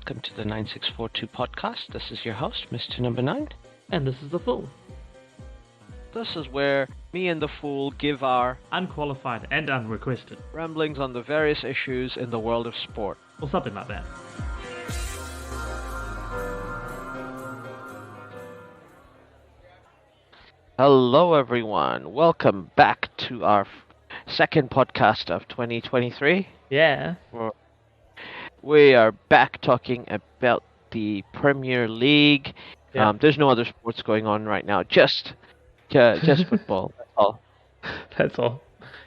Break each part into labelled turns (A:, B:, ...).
A: welcome to the NineSixFourTwo podcast. This is your host, Mr. NumberNine.
B: And this is the Fool.
A: This is where me and the Fool give our
B: Unqualified and unrequested.
A: ramblings on the various issues in the world of sport.
B: Or something like that.
A: Hello, everyone. Welcome back to our second podcast of 2023.
B: Yeah.
A: We are back talking about the Premier League.
B: Yeah.
A: There's no other sports going on right now, just football. That's all.
B: That's all.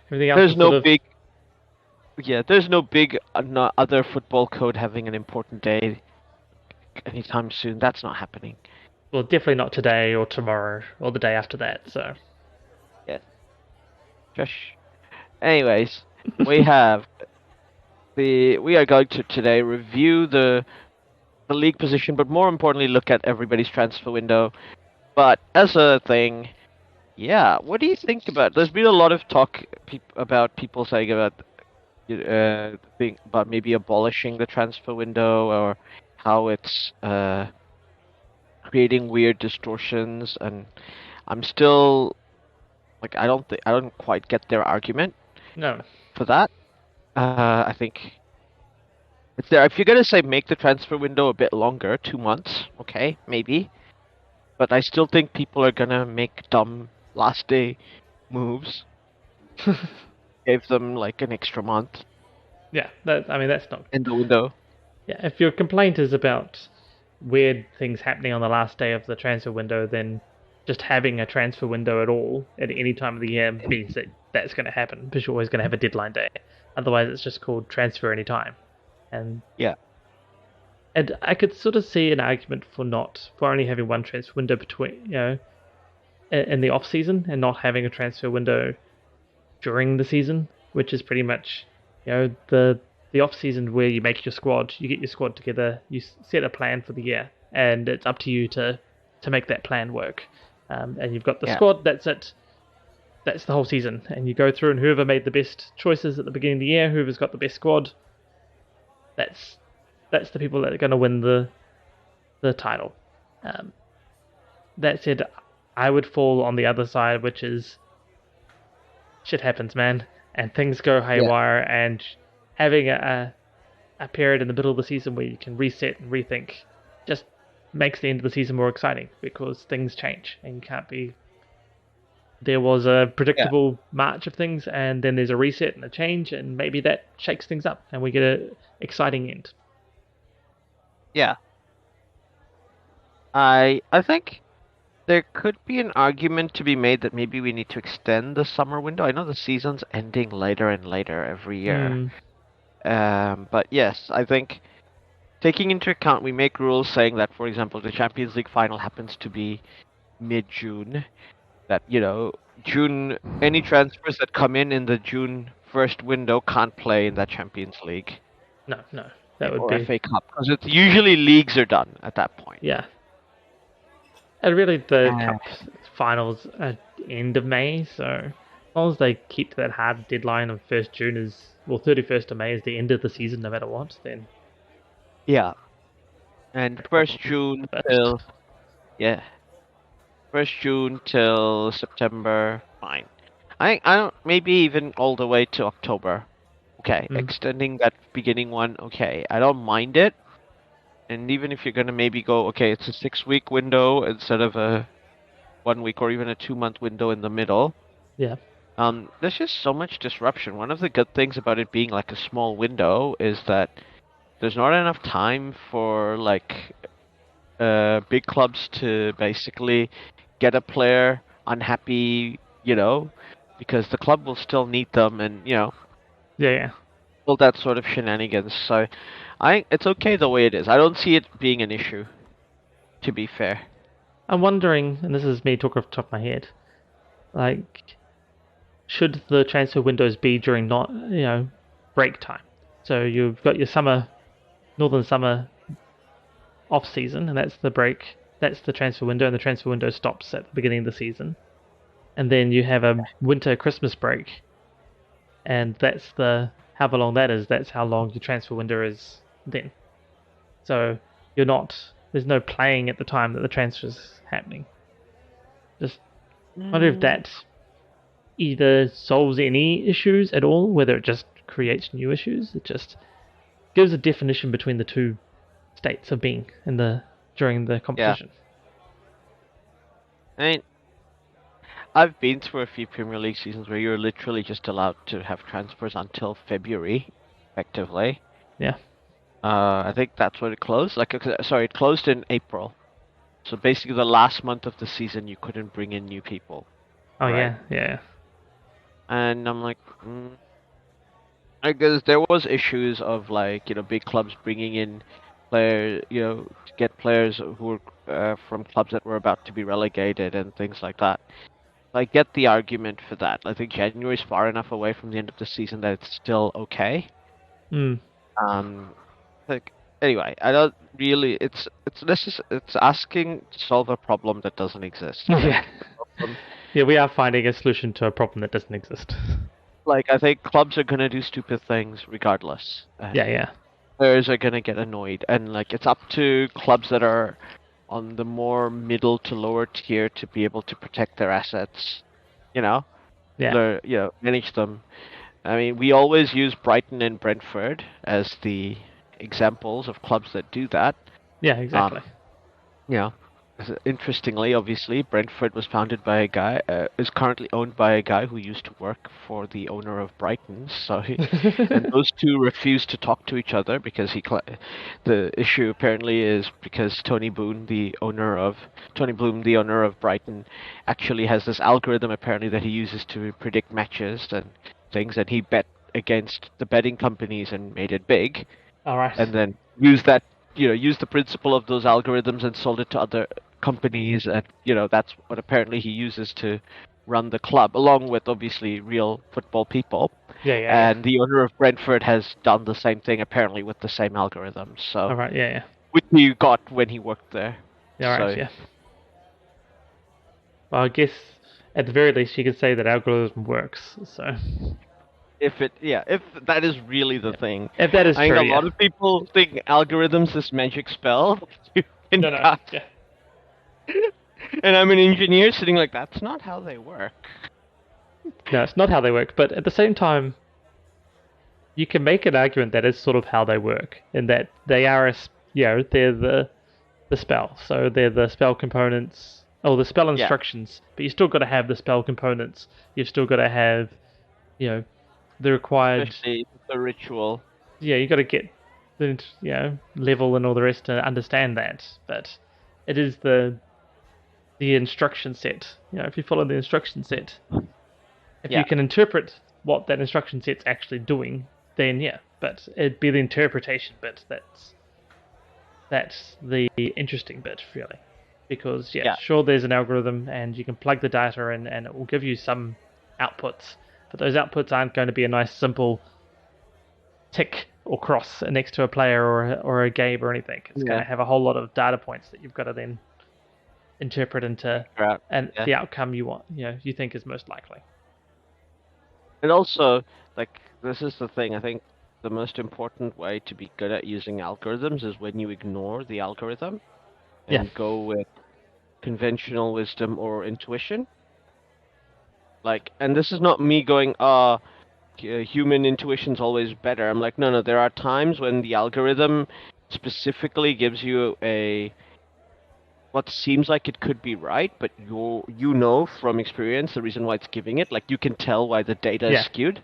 B: Everything else
A: There's
B: is
A: no
B: sort of...
A: big. Yeah, there's no big other football code having an important day anytime soon. That's not happening.
B: Well, definitely not today or tomorrow or the day after that, so...
A: Yes. Shush. Anyways, we are going to today review the league position, but more importantly, look at everybody's transfer window. But as a thing, yeah, what do you think about? There's been a lot of talk about people saying about maybe abolishing the transfer window or how it's creating weird distortions, and I'm still like I don't quite get their argument.
B: No.
A: For that. I think it's there. If you're gonna say make the transfer window a bit longer, 2 months, okay, maybe. But I still think people are gonna make dumb last day moves. Gave them like an extra month
B: Yeah, that's not...
A: in the window.
B: Yeah, if your complaint is about weird things happening on the last day of the transfer window, then just having a transfer window at all at any time of the year means that that's going to happen, because you're always going to have a deadline day. Otherwise, it's just called transfer anytime. And
A: yeah,
B: and I could sort of see an argument for only having one transfer window between, in the off season, and not having a transfer window during the season, which is pretty much, the off season where you make your squad, you get your squad together, you set a plan for the year, and it's up to you to make that plan work. And you've got the squad, that's it. That's the whole season. And you go through, and whoever made the best choices at the beginning of the year, whoever's got the best squad, that's the people that are going to win the title. That said, I would fall on the other side, which is shit happens, man, and things go haywire, and having a period in the middle of the season where you can reset and rethink just makes the end of the season more exciting, because things change and you can't be... There was a predictable march of things, and then there's a reset and a change, and maybe that shakes things up and we get an exciting end.
A: Yeah. I think there could be an argument to be made that maybe we need to extend the summer window. I know the season's ending later and later every year. But yes, I think taking into account, we make rules saying that, for example, the Champions League final happens to be mid-June. That, June, any transfers that come in the June 1st window can't play in that Champions League.
B: No, that would
A: or
B: be...
A: FA Cup, because it's usually leagues are done at that point.
B: Yeah. And really, the Cup finals are end of May, so as long as they keep that hard deadline of 1st June 31st of May is the end of the season, no matter what, then...
A: Yeah. And 1st June till... Yeah. 1st June till September, fine. I don't... Maybe even all the way to October. Okay, extending that beginning one, okay. I don't mind it. And even if you're gonna maybe go, okay, it's a 6-week window instead of a 1 week or even a 2-month window in the middle.
B: Yeah.
A: There's just so much disruption. One of the good things about it being like a small window is that there's not enough time for like big clubs to basically get a player unhappy, because the club will still need them, and
B: Yeah.
A: all that sort of shenanigans. So it's okay the way it is. I don't see it being an issue, to be fair.
B: I'm wondering, and this is me talking off the top of my head, like, should the transfer windows be during break time? So you've got your northern summer off season, and that's the break. That's the transfer window, and the transfer window stops at the beginning of the season. And then you have a winter Christmas break, and that's however long that is, that's how long your transfer window is then. So there's no playing at the time that the transfer's happening. Just wonder if that either solves any issues at all, whether it just creates new issues. It just gives a definition between the two states of being during the
A: Yeah.
B: competition.
A: I mean, I've been through a few Premier League seasons where you're literally just allowed to have transfers until February, effectively.
B: Yeah.
A: I think that's when it closed. Sorry, it closed in April. So basically, the last month of the season, you couldn't bring in new people,
B: Oh
A: right?
B: yeah.
A: And I'm like, I guess there was issues of big clubs bringing in players, to get players who were from clubs that were about to be relegated and things like that. I get the argument for that. I think January is far enough away from the end of the season that it's still okay.
B: Mm.
A: Um, like anyway, I don't really. It's asking to solve a problem that doesn't exist.
B: Yeah. Yeah, we are finding a solution to a problem that doesn't exist.
A: I think clubs are gonna do stupid things regardless, and
B: Yeah.
A: players are gonna get annoyed, and it's up to clubs that are on the more middle to lower tier to be able to protect their assets.
B: Yeah.
A: Manage them. I mean, we always use Brighton and Brentford as the examples of clubs that do that.
B: Yeah, exactly.
A: Yeah. Interestingly, obviously, Brentford was founded by a guy, is currently owned by a guy who used to work for the owner of Brighton. And those two refuse to talk to each other because the issue apparently is because Tony Bloom, the owner of Brighton, actually has this algorithm apparently that he uses to predict matches and things, and he bet against the betting companies and made it big,
B: All right.
A: and then use the principle of those algorithms and sold it to other companies, and that's what apparently he uses to run the club, along with obviously real football people.
B: Yeah.
A: And the owner of Brentford has done the same thing apparently with the same algorithms. So,
B: All right. Yeah.
A: which he got when he worked there.
B: Yeah. All right.
A: So,
B: Yeah. Well, I guess at the very least you could say that algorithm works. So
A: if that is really the thing,
B: if that is
A: I think
B: true,
A: a lot of people think algorithms is magic spell. You can
B: no.
A: cut.
B: Yeah.
A: And I'm an engineer sitting that's not how they work.
B: No, it's not how they work. But at the same time, you can make an argument that is sort of how they work, in that they are they're the spell. So they're the spell components, or the spell instructions. But you still got to have the spell components. You've still got to have, the required.
A: Especially the ritual.
B: Yeah, you got to get the level and all the rest to understand that. But it is the instruction set. If you follow the instruction set, if you can interpret what that instruction set's actually doing, then yeah. But it'd be the interpretation bit that's the interesting bit, really. Because sure, there's an algorithm and you can plug the data in and it will give you some outputs, but those outputs aren't going to be a nice simple tick or cross next to a player or a game or anything. It's going to have a whole lot of data points that you've got to then interpret into and the outcome you want, you think is most likely.
A: And also, this is the thing, I think the most important way to be good at using algorithms is when you ignore the algorithm and go with conventional wisdom or intuition. And this is not me going, human intuition's always better. I'm like, no, there are times when the algorithm specifically gives you what seems like it could be right, but from experience the reason why it's giving it. You can tell why the data is skewed.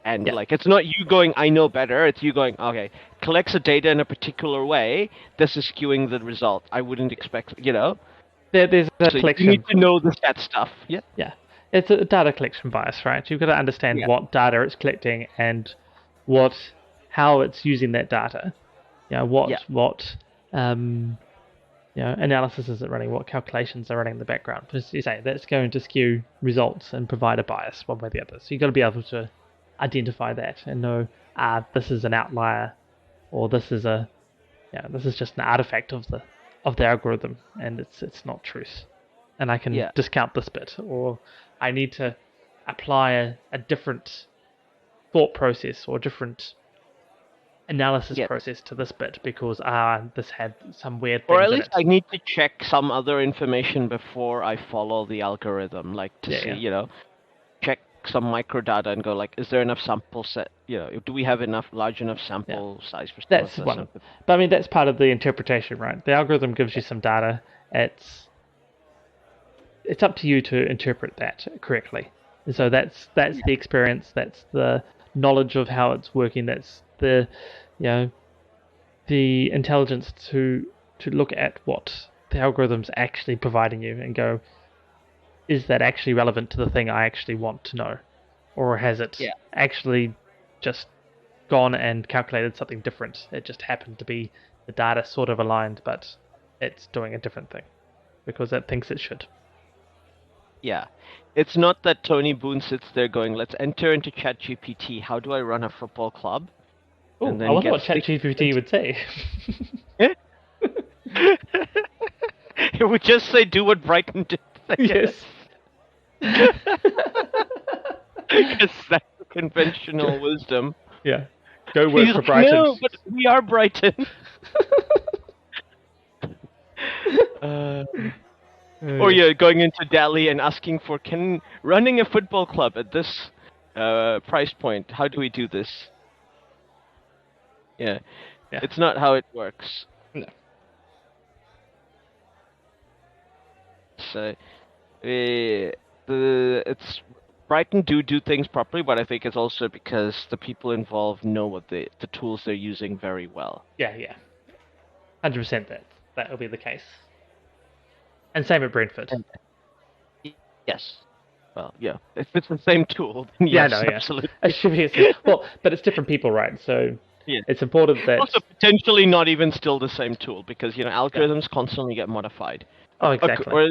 A: And it's not you going, I know better. It's you going, okay, collects the data in a particular way. This is skewing the result. I wouldn't expect,
B: There's a collection.
A: You need to know that stuff. Yeah.
B: Yeah. It's a data collection bias, right? You've got to understand what data it's collecting and how it's using that data. What analysis is it running? What calculations are running in the background? Because you say that's going to skew results and provide a bias one way or the other. So you've got to be able to identify that and know, this is an outlier, or this is just an artifact of the algorithm, and it's not truth, and I can discount this bit, or I need to apply a different thought process or different analysis
A: Yes.
B: process to this bit because this had some weird
A: Or at
B: things in
A: least
B: it.
A: I need to check some other information before I follow the algorithm, like to see,
B: Yeah.
A: check some microdata and go like, is there enough sample set? Do we have large enough
B: Yeah.
A: sample size for some of
B: That's
A: this?
B: one of, but I mean that's part of the interpretation, right? The algorithm gives you some data. It's up to you to interpret that correctly. And so that's the experience, that's the knowledge of how it's working, that's the the intelligence to look at what the algorithm's actually providing you and go, is that actually relevant to the thing I actually want to know? Or has it
A: Yeah.
B: actually just gone and calculated something different? It just happened to be the data sort of aligned, but it's doing a different thing because it thinks it should.
A: Yeah. It's not that Tony Boone sits there going, let's enter into ChatGPT. How do I run a football club?
B: Oh,
A: And
B: I
A: then
B: wonder
A: get
B: what
A: six.
B: ChatGPT would say.
A: It would just say, do what Brighton did, I guess.
B: Yes.
A: Because that's the conventional wisdom.
B: Yeah. Go work
A: He's
B: for
A: like,
B: Brighton.
A: no, but we are Brighton. Uh, or
B: Yes.
A: you're going into Delhi and asking for running a football club at this price point. How do we do this? Yeah,
B: Yeah.
A: it's not how it works.
B: No.
A: So it's Brighton do things properly, but I think it's also because the people involved know what the tools they're using very well.
B: Yeah. 100% that will be the case. And same at Brentford.
A: And yes. Well, yeah. If it's the same tool, then
B: Yeah,
A: yes,
B: no, yeah.
A: absolutely.
B: It should be well, but it's different people, right? So
A: Yeah.
B: it's important that
A: Also, potentially not even still the same tool because algorithms constantly get modified.
B: Oh, exactly.
A: Or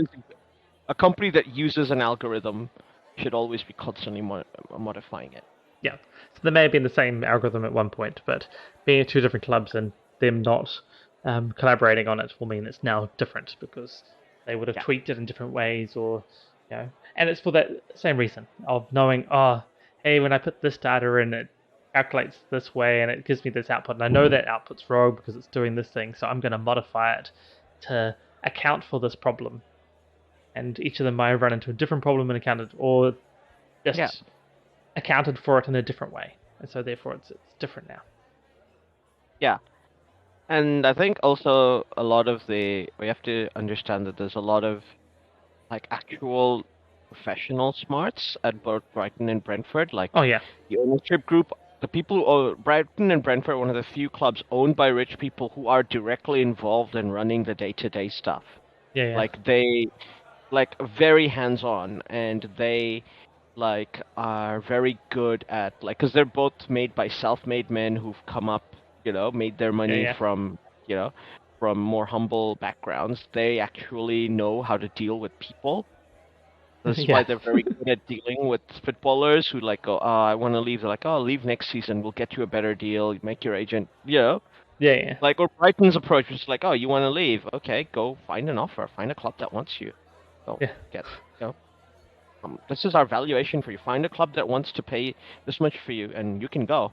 A: a company that uses an algorithm should always be constantly modifying it.
B: Yeah. So they may have been the same algorithm at one point, but being at two different clubs and them not collaborating on it will mean it's now different because they would have tweaked it in different ways, or and it's for that same reason of knowing, oh, hey, when I put this data in, it calculates this way and it gives me this output, and I know that output's wrong because it's doing this thing, so I'm going to modify it to account for this problem. And each of them might have run into a different problem and accounted, or just accounted for it in a different way, and so therefore it's different now.
A: Yeah, and I think also a lot of we have to understand that there's a lot of like actual professional smarts at both Brighton and Brentford. Like,
B: oh yeah,
A: the ownership group, the people, Brighton and Brentford, one of the few clubs owned by rich people who are directly involved in running the day-to-day stuff.
B: yeah.
A: Like they, like very hands-on, and they are very good at because they're both made by self-made men who've come up, made their money from from more humble backgrounds. They actually know how to deal with people. This is why they're very good at dealing with footballers who go, oh, I want to leave. They're like, oh, leave next season. We'll get you a better deal. Make your agent,
B: Yeah.
A: Like, or Brighton's approach was like, oh, you want to leave? Okay, go find an offer. Find a club that wants you. Go get, this is our valuation for you. Find a club that wants to pay this much for you, and you can go.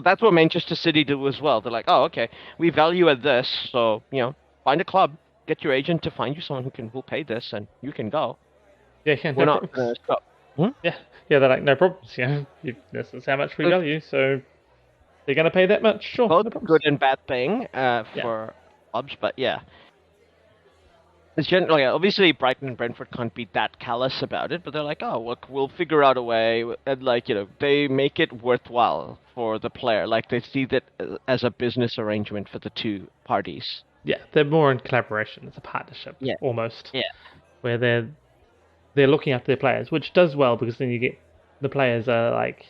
A: That's what Manchester City do as well. They're like, oh, okay, we value at this, so find a club, get your agent to find you someone who'll pay this, and you can go.
B: Yeah,
A: We're
B: no
A: not gonna stop.
B: Yeah, they're like, no problems. This is how much we value, so they're gonna pay that much. Sure,
A: Both
B: no problems.
A: good and bad thing for clubs, but yeah. It's generally, obviously Brighton and Brentford can't be that callous about it, but they're like, oh, look, we'll figure out a way, and they make it worthwhile for the player. Like, they see that as a business arrangement for the two parties.
B: Yeah, they're more in collaboration. It's a partnership, almost.
A: Yeah.
B: Where they're looking after their players, which does well because then you get the players are like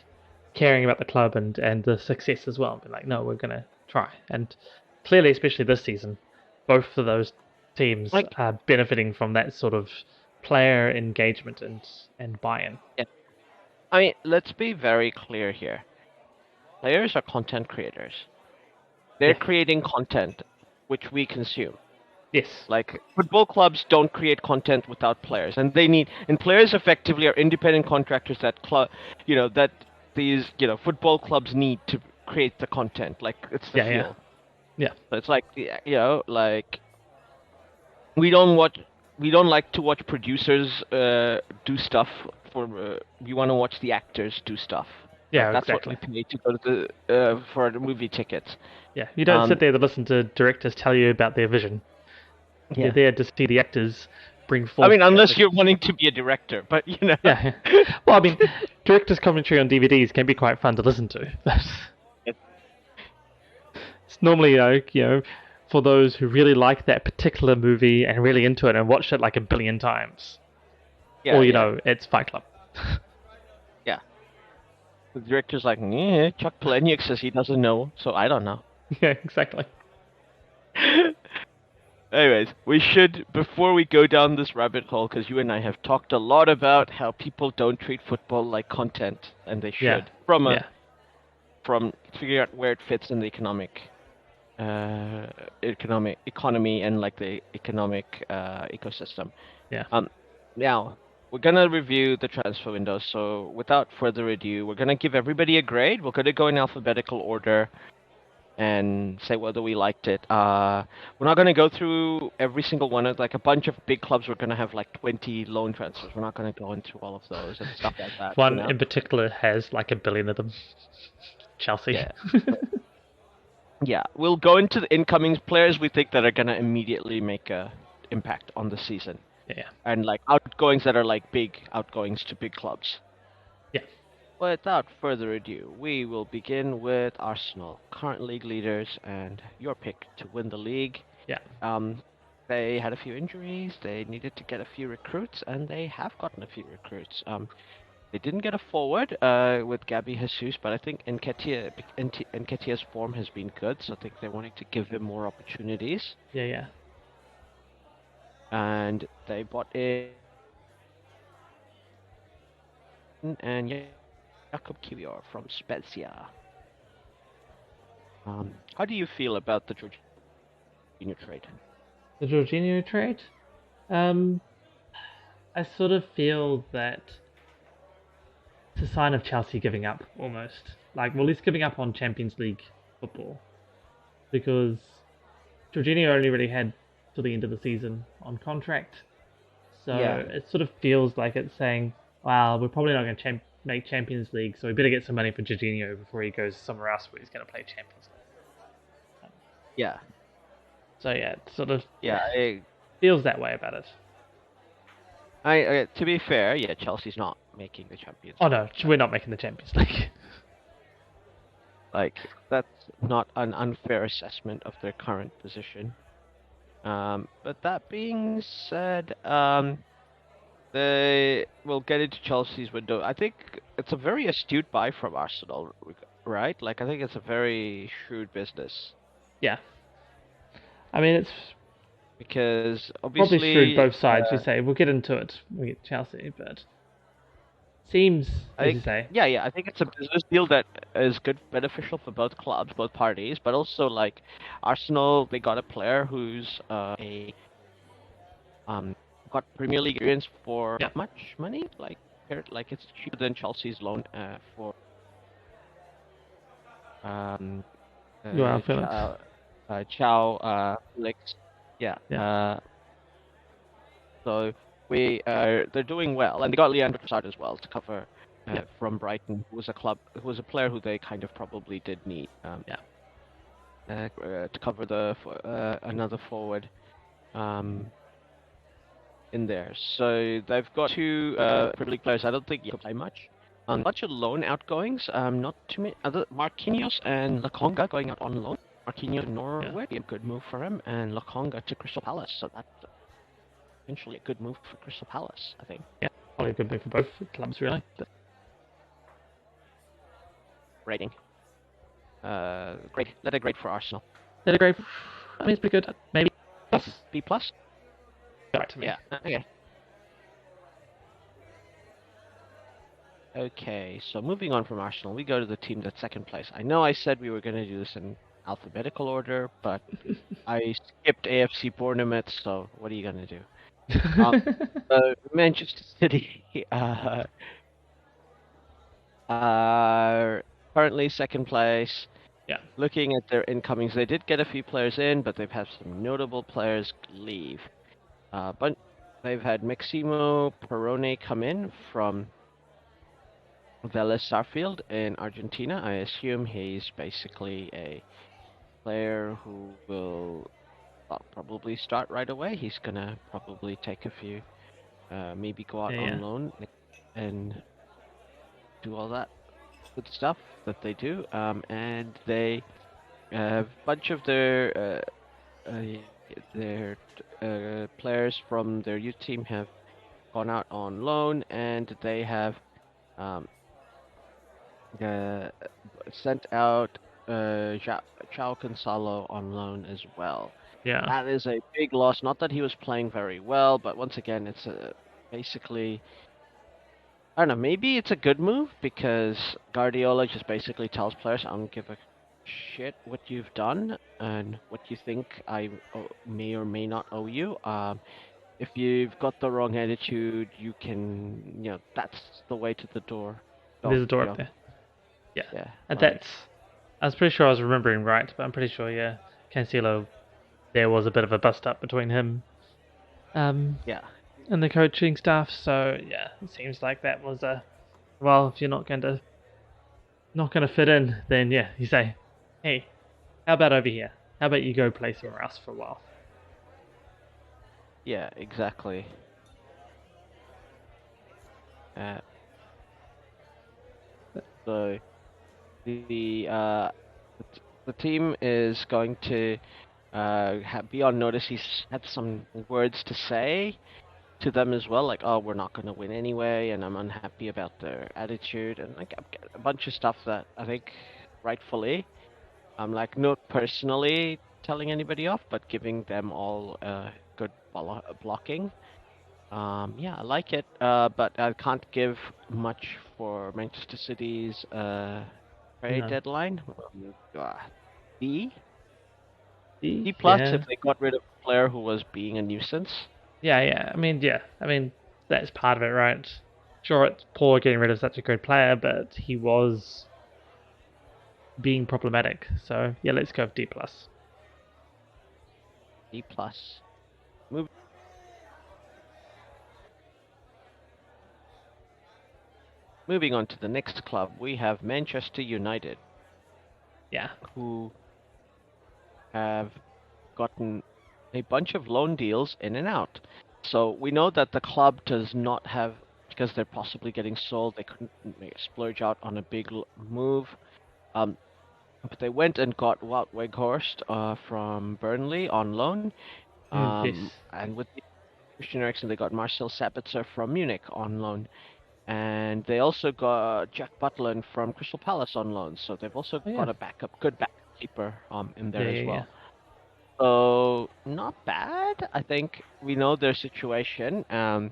B: caring about the club and the success as well. Be like, no, we're gonna try. And clearly, especially this season, both of those teams are benefiting from that sort of player engagement and buy-in.
A: Yeah. I mean, let's be very clear here. Players are content creators. They're creating content which we consume.
B: Yes.
A: Like, football clubs don't create content without players, and players effectively are independent contractors that these football clubs need to create the content. Like it's the
B: Yeah.
A: feel.
B: Yeah.
A: So it's like like we don't watch. We don't like to watch producers do stuff for. We want to watch the actors do stuff. Like
B: Yeah,
A: that's what we
B: exactly.
A: pay to go to for the movie tickets.
B: Yeah, you don't sit
A: Um,
B: there to listen to directors tell you about their vision. You're
A: yeah.
B: there to see the actors bring
A: I
B: forth
A: mean,
B: that
A: unless
B: vision.
A: you're wanting to be a director, but
B: Yeah. Well, I mean, directors' commentary on DVDs can be quite fun to listen to, but it's normally like, for those who really like that particular movie and really into it and watched it like a billion times.
A: yeah,
B: Or,
A: yeah,
B: it's Fight Club.
A: yeah. The director's like, yeah, Chuck Palahniuk says he doesn't know, so I don't know.
B: Yeah, exactly.
A: Anyways, we should, before we go down this rabbit hole, because you and I have talked a lot about how people don't treat football like content, and they
B: Yeah.
A: should,
B: Yeah.
A: from figuring out where it fits in the economy and like the economic ecosystem.
B: Yeah.
A: Now we're gonna review the transfer window. So without further ado, we're gonna give everybody a grade. We're gonna go in alphabetical order and say whether we liked it. We're not gonna go through every single one. Of like a bunch of big clubs, we're gonna have like 20 loan transfers. We're not gonna go into all of those and stuff like that.
B: One in particular has like a billion of them. Chelsea.
A: Yeah. Yeah, we'll go into the incoming players we think that are gonna immediately make a impact on the season.
B: Yeah.
A: And like outgoings that are like big outgoings to big clubs.
B: Yeah.
A: Without further ado, we will begin with Arsenal, current league leaders, and your pick to win the league.
B: Yeah.
A: They had a few injuries, they needed to get a few recruits, and they have gotten a few recruits. They didn't get a forward with Gabby Jesus, but I think Nketiah's form has been good, so I think they're wanting to give him more opportunities.
B: Yeah. Yeah.
A: And they bought in and Jakub Kiwior from Spezia. How do you feel about the Jorginho trade?
B: The Jorginho trade? I sort of feel that it's a sign of Chelsea giving up, almost. Like, well, he's giving up on Champions League football. Because Jorginho only really had till the end of the season on contract. So it sort of feels like it's saying, wow, we're probably not going to make Champions League, so we better get some money for Jorginho before he goes somewhere else where he's going to play Champions League.
A: Yeah.
B: So yeah, it sort of
A: it
B: feels that way about it.
A: To be fair, yeah, Chelsea's not making the Champions
B: League. Oh no, we're not making the Champions League.
A: Like, that's not an unfair assessment of their current position. But that being said, they will get into Chelsea's window. I think it's a very astute buy from Arsenal, right? Like, I think it's a very shrewd business.
B: Yeah. I mean, it's
A: because obviously
B: probably shrewd both sides. You say we'll get into it. We get Chelsea, but seems as you say.
A: Yeah. I think it's a business deal that is good, beneficial for both clubs, both parties. But also, like Arsenal, they got a player who's got Premier League experience for not much money. Like it's cheaper than Chelsea's loan for Felix. Yeah. So they're doing well, and they got Leandro Trossard as well to cover from Brighton, who was a player who they kind of probably did need. To cover another forward. In there, so they've got two Premier League players. I don't think you can play much. A bunch of loan outgoings. Not too many. Other Marquinhos and Lokonga going out on loan. Marquinhos to Norway, a good move for him, and Lokonga to Crystal Palace. So that's potentially a good move for Crystal Palace, I think.
B: Yeah, probably a good move for both clubs, really.
A: Rating. Great. Let a grade for Arsenal.
B: Let a grade. I mean, it's pretty good. Maybe
A: B plus.
B: Right to me.
A: Yeah. Okay. Okay, so moving on from Arsenal, we go to the team that's second place. I know I said we were going to do this in alphabetical order, but I skipped AFC Bournemouth, so what are you going to do? Manchester City are currently second place.
B: Yeah.
A: Looking at their incomings, they did get a few players in, but they've had some notable players leave. But they've had Maximo Perrone come in from Vélez Sarsfield in Argentina. I assume he's basically a player who will probably start right away. He's gonna probably take a few, maybe go out
B: Yeah.
A: on
B: Yeah.
A: loan and do all that good stuff that they do. And they a bunch of their players from their youth team have gone out on loan, and they have um, uh, sent out Chao Gonzalo on loan as well.
B: Yeah.
A: That is a big loss. Not that he was playing very well, but once again, it's basically, I don't know. Maybe it's a good move because Guardiola just basically tells players, "I don't give a shit what you've done and what you think I may or may not owe you. If you've got the wrong attitude, you can, that's the way to the door. Go,
B: There's a door up
A: Joe.
B: there. Yeah.
A: Yeah,
B: And
A: like,
B: that's. I was pretty sure I was remembering right, but I'm pretty sure, yeah, Cancelo, there was a bit of a bust up between him um,
A: yeah,
B: and the coaching staff. So yeah, it seems like that was a well. If you're not going to fit in, then yeah, you say, hey, how about over here? How about you go play somewhere else for a while?
A: yeah, exactly. Uh, so the team is going to be on notice. He's had some words to say to them as well, like, "Oh, we're not going to win anyway," and I'm unhappy about their attitude, and like a bunch of stuff that I think rightfully, I'm like not personally telling anybody off, but giving them all good blocking. Yeah, I like it, but I can't give much for Manchester City's trade
B: No.
A: deadline. Uh, D? D plus
B: Yeah.
A: if they got rid of a player who was being a nuisance.
B: Yeah. I mean, that's part of it, right? Sure, it's poor getting rid of such a good player, but he was being problematic. So yeah, let's go with D plus.
A: D plus. Move, moving on to the next club, we have Manchester United,
B: Yeah.
A: who have gotten a bunch of loan deals in and out. So we know that the club does not have, because they're possibly getting sold, they couldn't splurge out on a big move. Um, but they went and got Wout Weghorst from Burnley on loan.
B: Yes.
A: And with Christian Eriksen, they got Marcel Sabitzer from Munich on loan. And they also got Jack Butland from Crystal Palace on loan. So they've also
B: Oh yeah.
A: got a good backup keeper in
B: Yeah.
A: there as
B: Yeah.
A: well. So not bad. I think we know their situation. A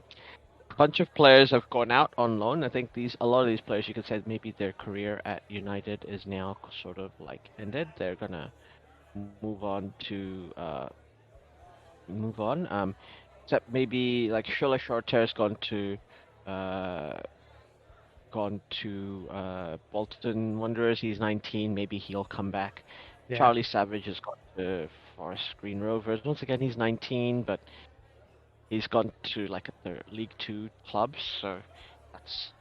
A: bunch of players have gone out on loan. I think a lot of these players, you could say maybe their career at United is now sort of like ended. They're gonna move on to move on. Except maybe like Shola Shorter's uh Bolton Wanderers. He's 19. Maybe he'll come back.
B: Yeah.
A: Charlie Savage has gone to Forest Green Rovers. Once again, he's 19, but he's gone to like the League Two clubs, so that's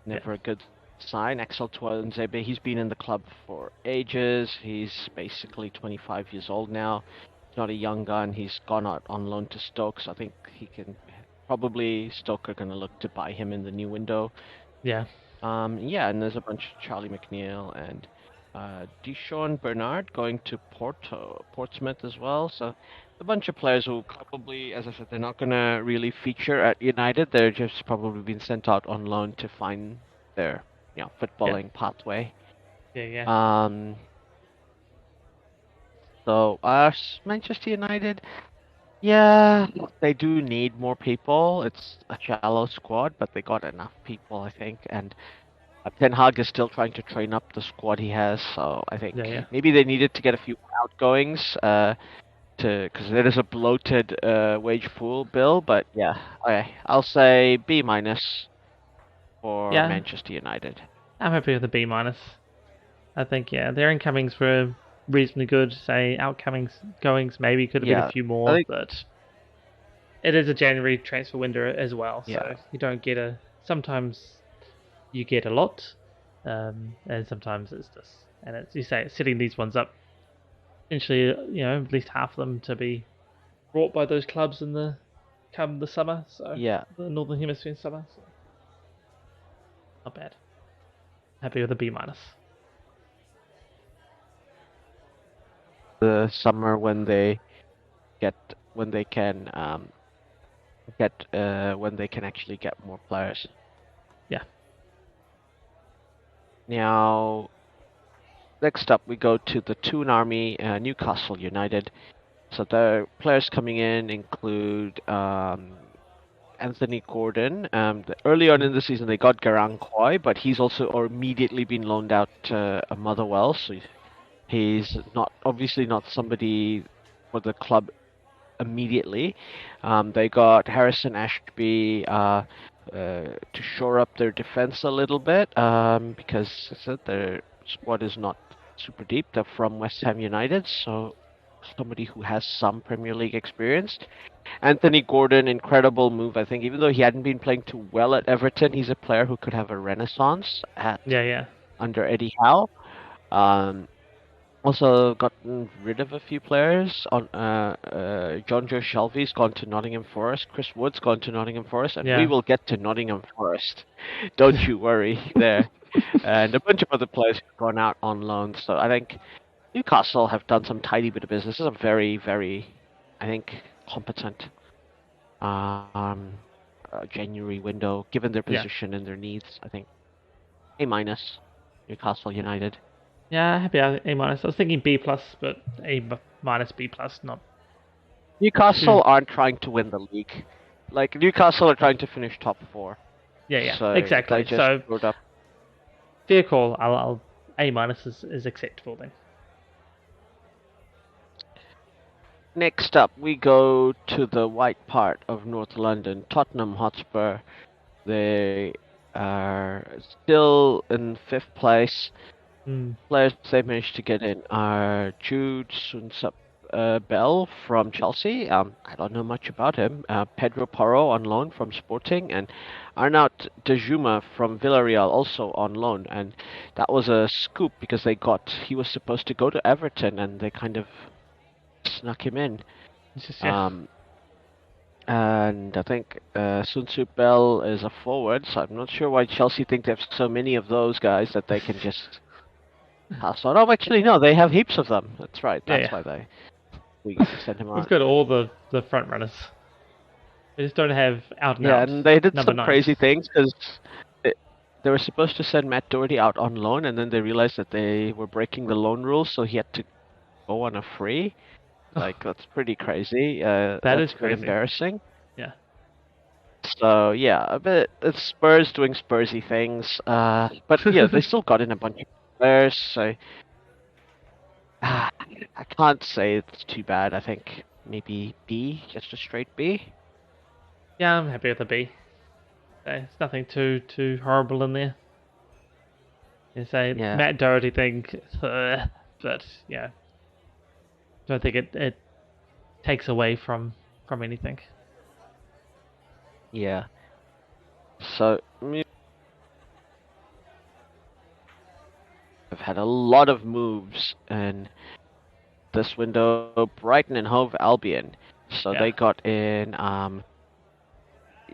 B: Yeah.
A: never a good sign. Axel Tuanzebe, he's been in the club for ages. He's basically 25 years old now. He's not a young gun. He's gone out on loan to Stoke, so I think he can probably Stoke are going to look to buy him in the new window.
B: Yeah.
A: Yeah, and there's a bunch of Charlie McNeil and Deshaun Bernard going to Portsmouth as well. So a bunch of players who probably, as I said, they're not going to really feature at United. They're just probably been sent out on loan to find their,
B: Yeah.
A: footballing pathway.
B: Yeah. Yeah.
A: Um, so Manchester United, yeah, they do need more people. It's a shallow squad, but they got enough people, I think, and Ten Hag is still trying to train up the squad he has, so I think
B: Yeah. Yeah.
A: maybe they needed to get a few outgoings because there is a bloated wage pool bill. But yeah, okay, I'll say B minus for
B: Yeah.
A: Manchester United.
B: I'm happy with the B minus. I think their incomings were reasonably good. Say outcomings goings maybe could have been a
A: Yeah,
B: few
A: I
B: more,
A: think
B: but it is a January transfer window as well,
A: yeah,
B: so you don't get a. Sometimes you get a lot, and sometimes it's just and it's you say it's setting these ones up. Essentially, at least half of them to be brought by those clubs in the come the summer, so
A: yeah.
B: the northern hemisphere summer. So not bad. Happy with a B minus.
A: The summer get when they can when they can actually get more players.
B: Yeah.
A: Now, next up we go to the Toon Army, Newcastle United. So the players coming in include Anthony Gordon. Early on in the season, they got Garang Koi, but he's also or immediately been loaned out to Motherwell. So he's not obviously not somebody for the club immediately. They got Harrison Ashby to shore up their defense a little bit because I said their squad is not super deep. They're from West Ham United, so somebody who has some Premier League experience. Anthony Gordon, incredible move, I think. Even though he hadn't been playing too well at Everton, he's a player who could have a renaissance at
B: Yeah.
A: under Eddie Howe. Um, Also gotten rid of a few players. John Joe Shelby's gone to Nottingham Forest. Chris Wood's gone to Nottingham Forest, and we
B: Yeah.
A: will get to Nottingham Forest. Don't you worry there. And a bunch of other players have gone out on loan. So I think Newcastle have done some tidy bit of business. This is a very, very, I think, competent um, January window, given their
B: Yeah.
A: position and their needs. I think A minus, Newcastle United.
B: Yeah, happy A minus. I was thinking B plus, but minus B plus, not too.
A: Newcastle aren't trying to win the league. Like Newcastle are trying to finish top four,
B: Yeah,
A: so they
B: exactly.
A: just
B: So
A: showed up.
B: fair call. I'll A minus is acceptable then.
A: Next up, we go to the white part of North London, Tottenham Hotspur. They are still in fifth place.
B: Mm,
A: Players they managed to get in are Jude Sunsup Bell from Chelsea. I don't know much about him. Pedro Porro on loan from Sporting, and Arnaut Dejuma from Villarreal also on loan. And that was a scoop because he was supposed to go to Everton, and they kind of snuck him in.
B: it's just
A: Um, and I think Sun Tzu Bell is a forward, so I'm not sure why Chelsea think they have so many of those guys that they can just pass on. Oh, actually, no, they have heaps of them. That's right. That's
B: yeah.
A: why we sent him
B: We've
A: out.
B: got all the front runners. We just don't have out and
A: Yeah,
B: out
A: and they did
B: number
A: some
B: nines.
A: crazy things because they were supposed to send Matt Doherty out on loan, and then they realized that they were breaking the loan rules, so he had to go on a free. Like, that's pretty crazy.
B: That
A: That's
B: is
A: a bit
B: crazy.
A: embarrassing.
B: Yeah.
A: So yeah, a bit it's Spurs doing Spursy things. But yeah, they still got in a bunch of players, so I can't say it's too bad. I think maybe B, just a straight B.
B: Yeah, I'm happy with a B. There's nothing too horrible in there. You say
A: Yeah,
B: Matt Doherty thing, but don't think it takes away from anything.
A: yeah. So I've had a lot of moves in this window. Brighton and Hove Albion. So
B: Yeah.
A: they got in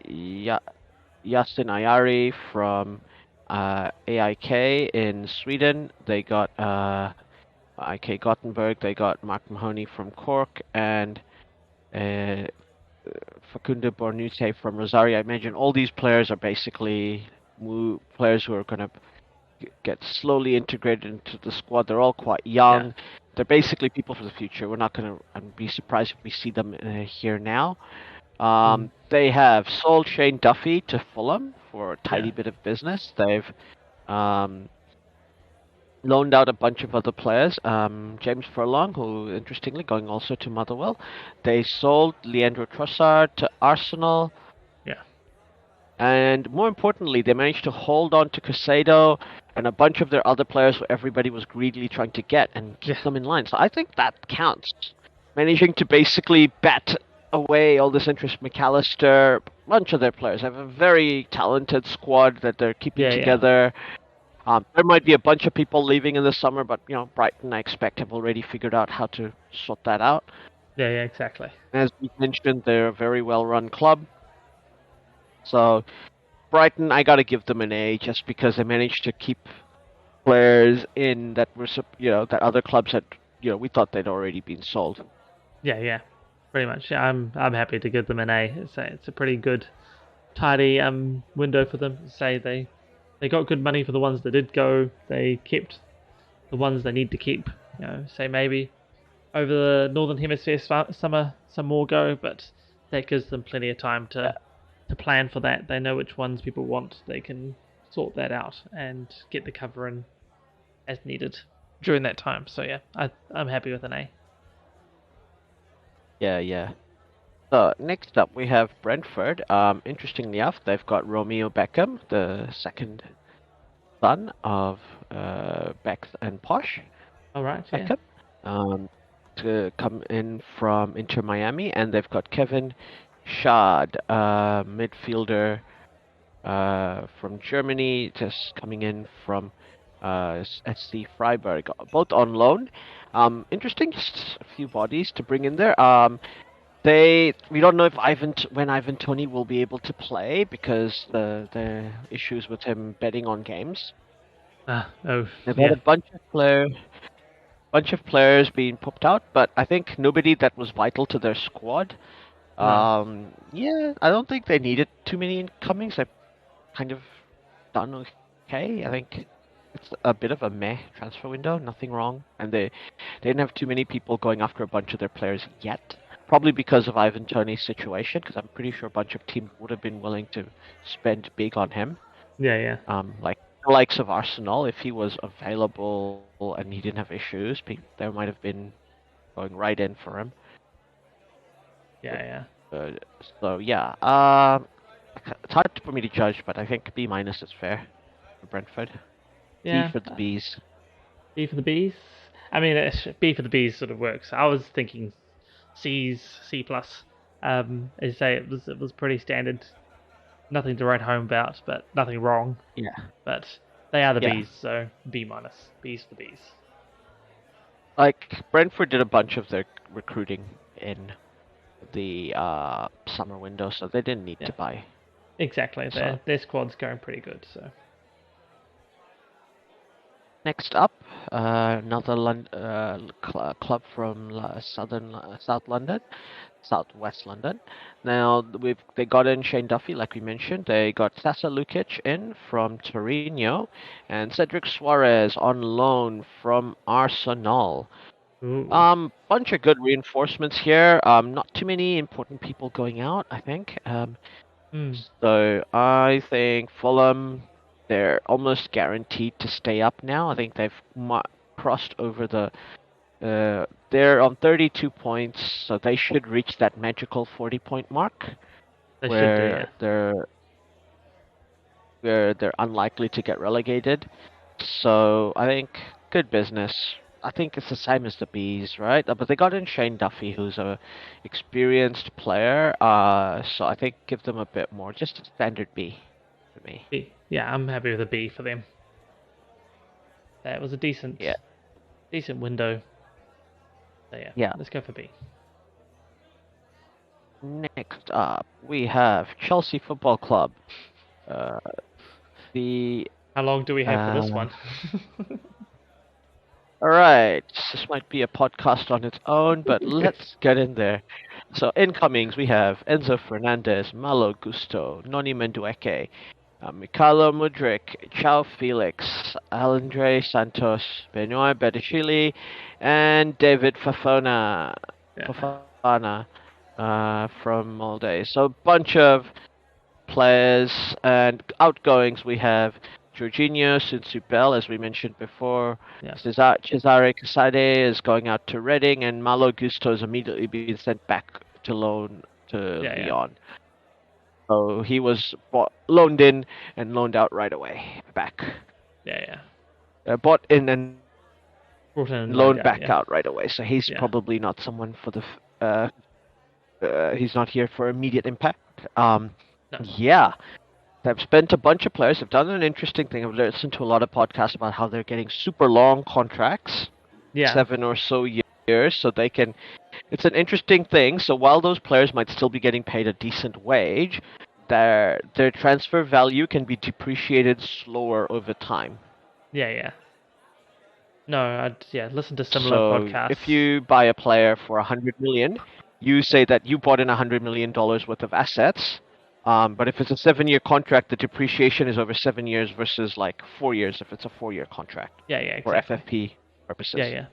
A: Ya Yasin Ayari from AIK in Sweden. They got IK Gothenburg. They got Mark Mahoney from Cork and uh, Facundo Bornute from Rosario. I imagine all these players are basically players who are going to get slowly integrated into the squad. They're all quite
B: Yeah.
A: young. They're basically people for the future. We're not going to be surprised if we see them here now.
B: Mm,
A: They have sold Shane Duffy to Fulham for a
B: yeah.
A: tidy bit of business. They've um, loaned out a bunch of other players. James Furlong, who interestingly going also to Motherwell. They sold Leandro Trossard to Arsenal.
B: Yeah.
A: And more importantly, they managed to hold on to Casado and a bunch of their other players who everybody was greedily trying to get and
B: Yeah,
A: keep them in line. So I think that counts. Managing to basically bat away all this interest. McAllister, a bunch of their players have a very talented squad that they're keeping
B: yeah.
A: together. There might be a bunch of people leaving in the summer, but Brighton, I expect, have already figured out how to sort that out.
B: Yeah, exactly.
A: As we mentioned, they're a very well-run club. So Brighton, I got to give them an A just because they managed to keep players in that were, that other clubs had, we thought they'd already been sold.
B: Yeah, pretty much. Yeah, I'm happy to give them an A. It's a pretty good, tidy window for them. Say they got good money for the ones that did go. They kept the ones they need to keep. Say maybe over the northern hemisphere summer some more go, but that gives them plenty of time to plan for that. They know which ones people want. They can sort that out and get the cover in as needed during that time. So yeah, I'm happy with an A.
A: Yeah. So next up we have Brentford. Interestingly enough, they've got Romeo Beckham, the second son of Beck and Posh
B: All right, yeah.
A: Beckham, to come in from Inter Miami, and they've got Kevin Schad, midfielder from Germany, just coming in from SC Freiburg, both on loan. Interesting, just a few bodies to bring in there. We don't know if when Ivan Toney will be able to play because the issues with him betting on games.
B: Oh,
A: They've had
B: yeah.
A: a bunch of players being popped out, but I think nobody that was vital to their squad.
B: No.
A: Yeah, I don't think they needed too many incomings. They've kind of done okay. I think it's a bit of a meh transfer window. Nothing wrong, and they didn't have too many people going after a bunch of their players yet. Probably because of Ivan Toney's situation, because I'm pretty sure a bunch of teams would have been willing to spend big on him.
B: Yeah.
A: Like the likes of Arsenal, if he was available and he didn't have issues, there might have been going right in for him.
B: Yeah.
A: Uh, so yeah, it's hard for me to judge, but I think B minus is fair for Brentford. C
B: Yeah.
A: for the Bs.
B: B for the Bs. I mean, B for the Bs sort of works. I was thinking C plus. As you say, it was pretty standard. Nothing to write home about, but nothing wrong.
A: Yeah,
B: But they are the
A: yeah.
B: Bs, so B minus. B's for the Bs.
A: Like Brentford did a bunch of their recruiting in the summer window, so they didn't need
B: Yeah,
A: to buy.
B: exactly.
A: So
B: Their squad's going pretty good. So
A: next up, another club from South London, Southwest London. Now they got in Shane Duffy, like we mentioned. They got Sasa Lukic in from Torino, and Cedric Suarez on loan from Arsenal.
B: ooh,
A: Bunch of good reinforcements here. Not too many important people going out, I think.
B: hmm,
A: So I think Fulham, they're almost guaranteed to stay up now. I think they've crossed over they're on 32 points, so they should reach that magical 40-point mark
B: they should do.
A: where
B: Yeah,
A: they're unlikely to get relegated. So I think good business. I think it's the same as the Bees, right? But they got in Shane Duffy, who's a experienced player. So I think give them a bit more, just a standard B for me.
B: B. Yeah, I'm happy with a B for them. That was a
A: Yeah,
B: decent window. So yeah,
A: yeah.
B: let's go for B.
A: Next up, we have Chelsea Football Club. Uh, the
B: How long do we have for this
A: uh,
B: one?
A: All right, this might be a podcast on its own, but let's get in there. So, incomings, we have Enzo Fernandez, Malo Gusto, Noni Mendueke, Mikhailo Mudrik, Chao Felix, Alindre Santos, Benoit Bedashili, and David
B: Yeah,
A: Fofana from Molde. So, a bunch of players and outgoings. We have Jorginho Sinsupel, as we mentioned before.
B: yes,
A: Cesare Casade is going out to Reading, and Malo Gusto is immediately being sent back to loan to
B: yeah.
A: Lyon. So he was loaned in and loaned out right away back.
B: Yeah.
A: bought in and
B: Brought in and loaned
A: loaned
B: out.
A: back
B: Yeah.
A: out right away. So he's
B: Yeah.
A: probably not someone for he's not here for immediate impact.
B: No.
A: Yeah, they've spent a bunch of players. They've done an interesting thing. I've listened to a lot of podcasts about how they're getting super long contracts,
B: Yeah.
A: 7 or so years, so they can. It's an interesting thing. So while those players might still be getting paid a decent wage, their transfer value can be depreciated slower over time.
B: Yeah. No, listen to similar
A: So if
B: podcasts.
A: you buy a player for 100 million, you say that you bought in $100 million worth of assets. But if it's a 7-year contract, the depreciation is over 7 years versus like 4 years if it's a 4-year contract
B: Yeah,
A: for
B: exactly.
A: FFP purposes.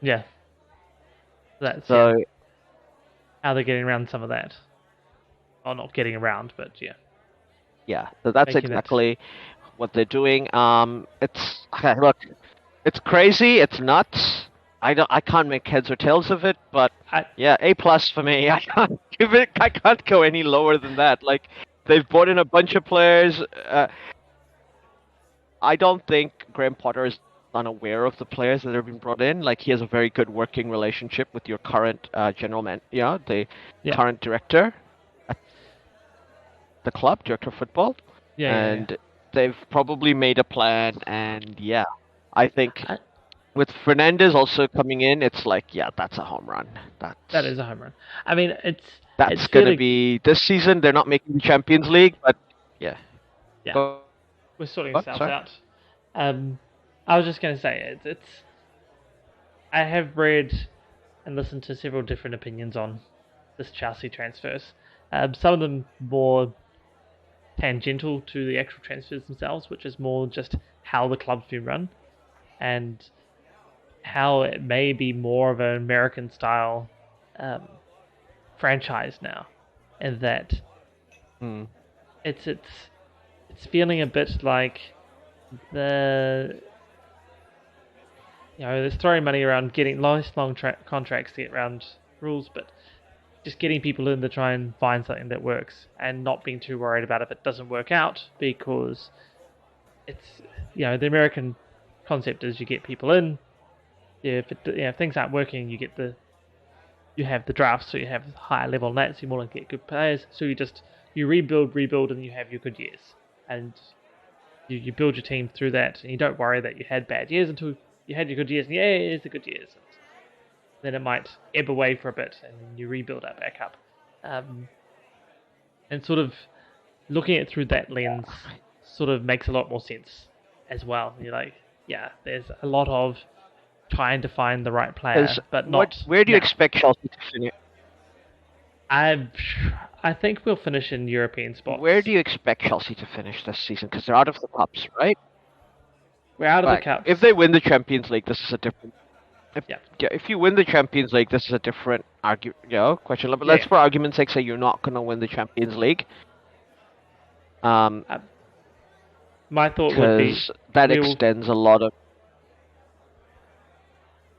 B: Yeah. That's
A: So
B: how they're getting around some of that. Or not getting around, but yeah,
A: yeah, so that's
B: making it.
A: exactly what they're doing. It's okay, look, it's crazy, it's nuts. I can't make heads or tails of it, but
B: I
A: yeah, A plus for me. I can't go any lower than that. Like they've brought in a bunch of players. I don't think Graham Potter is unaware of the players that have been brought in. Like he has a very good working relationship with your current general man, the
B: yeah
A: current director at the club, director of football,
B: yeah.
A: and they've probably made a plan. And yeah, I think
B: I,
A: with Fernandez also coming in, it's like yeah, that's a home run.
B: that is a home run. I mean, it's
A: That's gonna
B: fairly
A: be this season. They're not making the Champions League, but yeah.
B: yeah.
A: Go,
B: We're sorting
A: what?
B: ourselves
A: Sorry.
B: out. I was just gonna say it's. I have read and listened to several different opinions on this Chelsea transfers. Some of them more tangential to the actual transfers themselves, which is more just how the club's been run and how it may be more of an American style um, franchise now, and that
A: Hmm.
B: it's feeling a bit like the there's throwing money around, getting nice long contracts to get around rules, but just getting people in to try and find something that works and not being too worried about if it doesn't work out, because it's the American concept is you get people in. If things aren't working, you have the drafts, so you have higher level nets, you more likely get good players. So you rebuild, and you have your good years, and you build your team through that, and you don't worry that you had bad years until you had your good years, and it's the good years. And then it might ebb away for a bit, and then you rebuild that back up. And sort of looking at it through that lens sort of makes a lot more sense as well. You're like, yeah, there's a lot of trying to find the right player, but not
A: Where do you
B: now.
A: expect Chelsea to finish?
B: I I think we'll finish in European
A: Where
B: spots.
A: do you expect Chelsea to finish this season? Because they're out of the cups, right?
B: We're out of the
A: Like,
B: cups.
A: if they win the Champions League, this is a different. If
B: Yeah.
A: yeah, if you win the Champions League, this is a different question. But let's,
B: Yeah.
A: for argument's sake, say you're not gonna win the Champions League.
B: Uh, my thought would be
A: Because that
B: we'll
A: extends a lot of.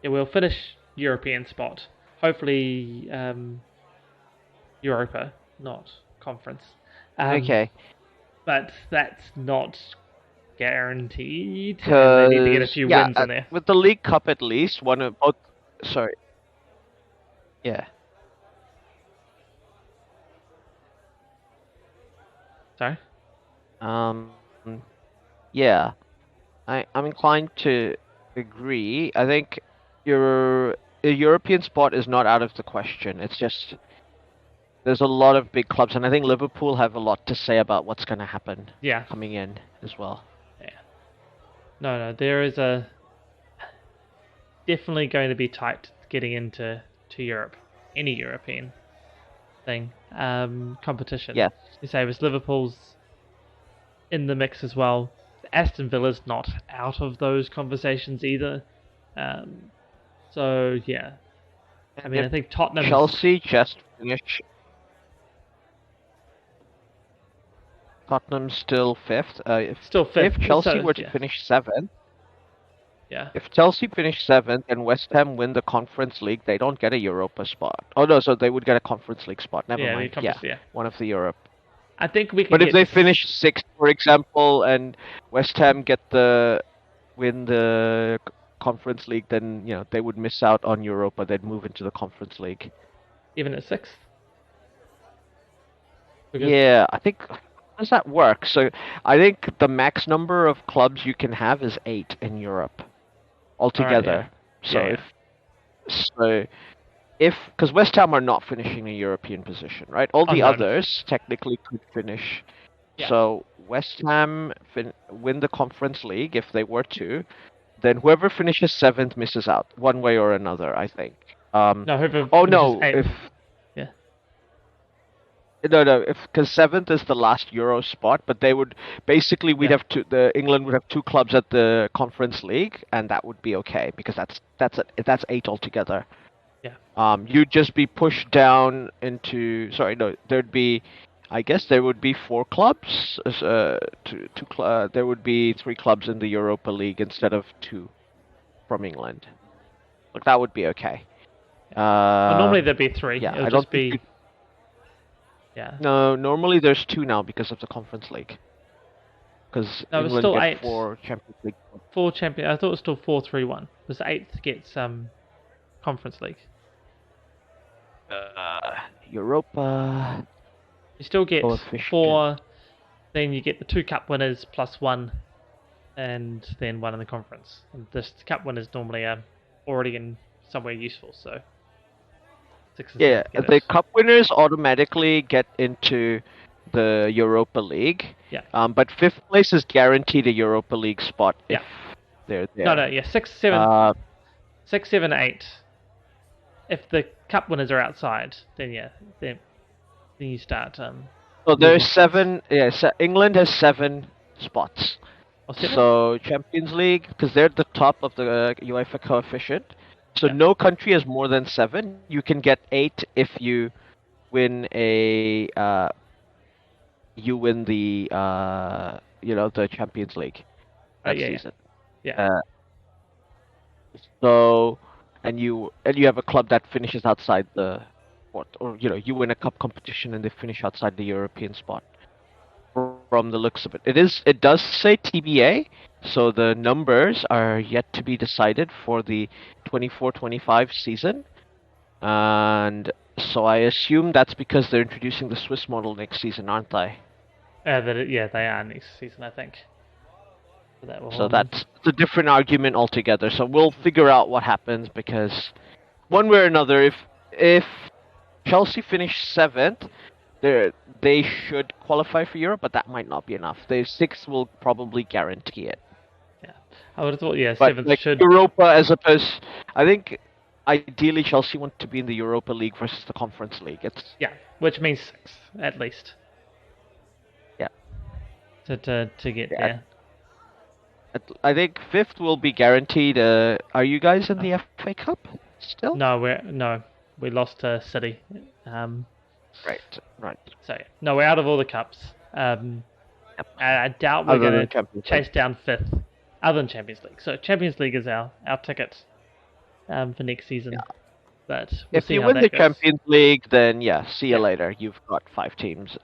B: we'll finish European spot. Hopefully, Europa, not conference. Um,
A: Okay.
B: but that's not guaranteed, and they need to get a
A: Because
B: few
A: yeah,
B: wins in there.
A: with the League Cup at least, one of both. Sorry. Yeah.
B: Sorry.
A: Um. Yeah. I'm inclined to agree. I think a European spot is not out of the question. It's just there's a lot of big clubs, and I think Liverpool have a lot to say about what's going to happen
B: Yeah.
A: coming in as well.
B: Yeah. No. There is a definitely going to be tight getting into Europe, any European thing. Competition.
A: Yes.
B: You say with Liverpool's in the mix as well. Aston Villa's not out of those conversations either. Um, so yeah, I
A: And
B: mean,
A: if
B: I think Tottenham's
A: Chelsea just finish, Tottenham's still fifth.
B: still
A: If
B: fifth.
A: Chelsea
B: So
A: were to
B: yeah,
A: finish seventh,
B: yeah,
A: if Chelsea finish seventh and West Ham win the Conference League, they don't get a Europa spot. Oh no, so they would get a Conference League spot. Never
B: yeah. The
A: mind. Yeah,
B: conference. Yeah,
A: one of the Europe.
B: I think we can
A: But if
B: get
A: they
B: to.
A: finish sixth, for example, and West Ham get the win the Conference League, then they would miss out on Europa. They'd move into the Conference League.
B: Even at sixth? Because
A: Yeah, I think. How does that work? So I think the max number of clubs you can have is 8 in Europe
B: all right, yeah,
A: altogether.
B: yeah,
A: So
B: yeah.
A: if because West Ham are not finishing a European position, right? All
B: Oh
A: the
B: no,
A: others technically could finish.
B: yeah,
A: So West Ham win the Conference League if they were to. Then whoever finishes 7th misses out one way or another, I think.
B: no, whoever
A: Oh
B: finishes
A: no,
B: eighth,
A: if
B: yeah,
A: no, if because 7th is the last Euro spot, but they would basically we'd
B: yeah,
A: have the England would have 2 clubs at the Conference League, and that would be okay because that's 8 altogether.
B: yeah.
A: You'd just be pushed down into. Sorry, no, there'd be. I guess there would be 4 clubs. There would be 3 clubs in the Europa League instead of 2 from England. Like that would be okay.
B: Well, normally there'd be three.
A: Yeah,
B: It'll
A: I don't
B: just
A: think.
B: be yeah.
A: No, normally there's 2 now because of the Conference League. Because
B: No, it's
A: England
B: still
A: get
B: eight.
A: 4 Champions League.
B: Four champion. I thought it was still 4-3-1. Because eighth gets Conference League.
A: Europa
B: You still get
A: coefficient.
B: 4. Then you get the 2 cup winners plus 1, and then 1 in the conference. And this cup winners normally already in somewhere useful. So 6 and
A: Yeah,
B: 7th get
A: the
B: it.
A: cup winners automatically get into the Europa League.
B: Yeah.
A: But 5th place is guaranteed a Europa League spot if
B: Yeah.
A: they're
B: No,
A: there.
B: yeah, 6, 7,
A: Uh,
B: 6, 7, 8. If the cup winners are outside, then yeah, then you start
A: so
B: losing
A: there's
B: spots.
A: 7. Yeah, England has 7 spots.
B: Or 7?
A: So Champions League, because they're at the top of the UEFA coefficient. So
B: Yeah.
A: no country has more than 7. You can get 8 if you win the Champions League that
B: Yeah, yeah,
A: season.
B: yeah.
A: Uh, so and you have a club that finishes outside the what, or you win a cup competition and they finish outside the European spot. From the looks of it, it does say TBA, so the numbers are yet to be decided for the 24-25 season, and so I assume that's because they're introducing the Swiss model next season, aren't they?
B: Yeah, they are next season, I think. So that will
A: So that's a different argument altogether. So we'll figure out what happens because one way or another, if Chelsea finish 7th, they should qualify for Europe, but that might not be enough. The 6th will probably guarantee it.
B: yeah. I would have thought
A: But
B: 7th
A: like
B: should
A: Europa, as opposed, I think ideally Chelsea want to be in the Europa League versus the Conference League.
B: yeah, which means 6th at least
A: Yeah,
B: to get
A: yeah.
B: there.
A: I think 5th will be guaranteed. Are you guys in
B: Oh.
A: the FA Cup still?
B: No, we lost to City.
A: Right.
B: So yeah. No, we're out of all the cups.
A: Yep.
B: I doubt we're
A: Other
B: going
A: than
B: to
A: Champions League.
B: chase down 5th, other than Champions League. So Champions League is our ticket for next season.
A: Yeah.
B: But we'll
A: If
B: see
A: you
B: how
A: win
B: that
A: the
B: goes.
A: Champions League, then see you
B: Yeah.
A: later. You've got 5 teams.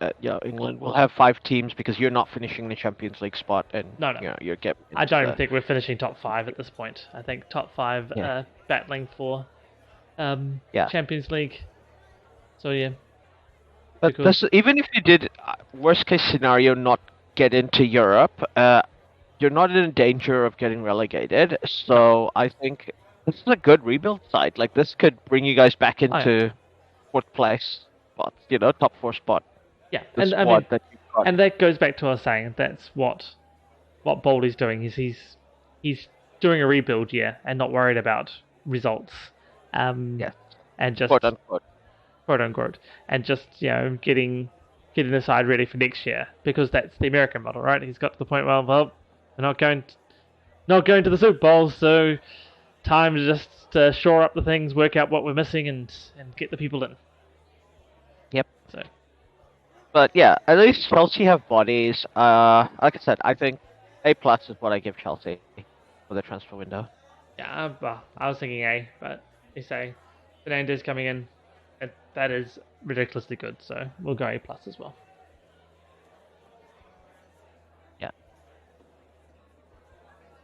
A: England will have 5 teams because you're not finishing the Champions League spot, and
B: No.
A: you're getting.
B: I don't even think we're finishing top 5 at this point. I think top 5
A: Yeah.
B: battling for
A: Yeah.
B: Champions League. So yeah.
A: But even if you did, worst case scenario, not get into Europe, you're not in danger of getting relegated. So I think this is a good rebuild side. Like this could bring you guys back into 4th place spots. Top 4 spot.
B: Yeah,
A: The
B: and
A: squad
B: I mean,
A: that you've got.
B: and that goes back to what I was saying. That's what Bowley's doing. He's doing a rebuild, yeah, and not worried about results.
A: Yes.
B: And just
A: Quote unquote.
B: quote unquote, and just getting the side ready for next year, because that's the American model, right? He's got to the point where we're not going to the Super Bowl, so time to just shore up the things, work out what we're missing, and get the people in.
A: Yep.
B: So.
A: But yeah, at least Chelsea have bodies. Like I said, I think A+ is what I give Chelsea for the transfer window.
B: Yeah, well, I was thinking A, but you say Fernandes coming in, that is ridiculously good, so we'll go A+ as well.
A: Yeah.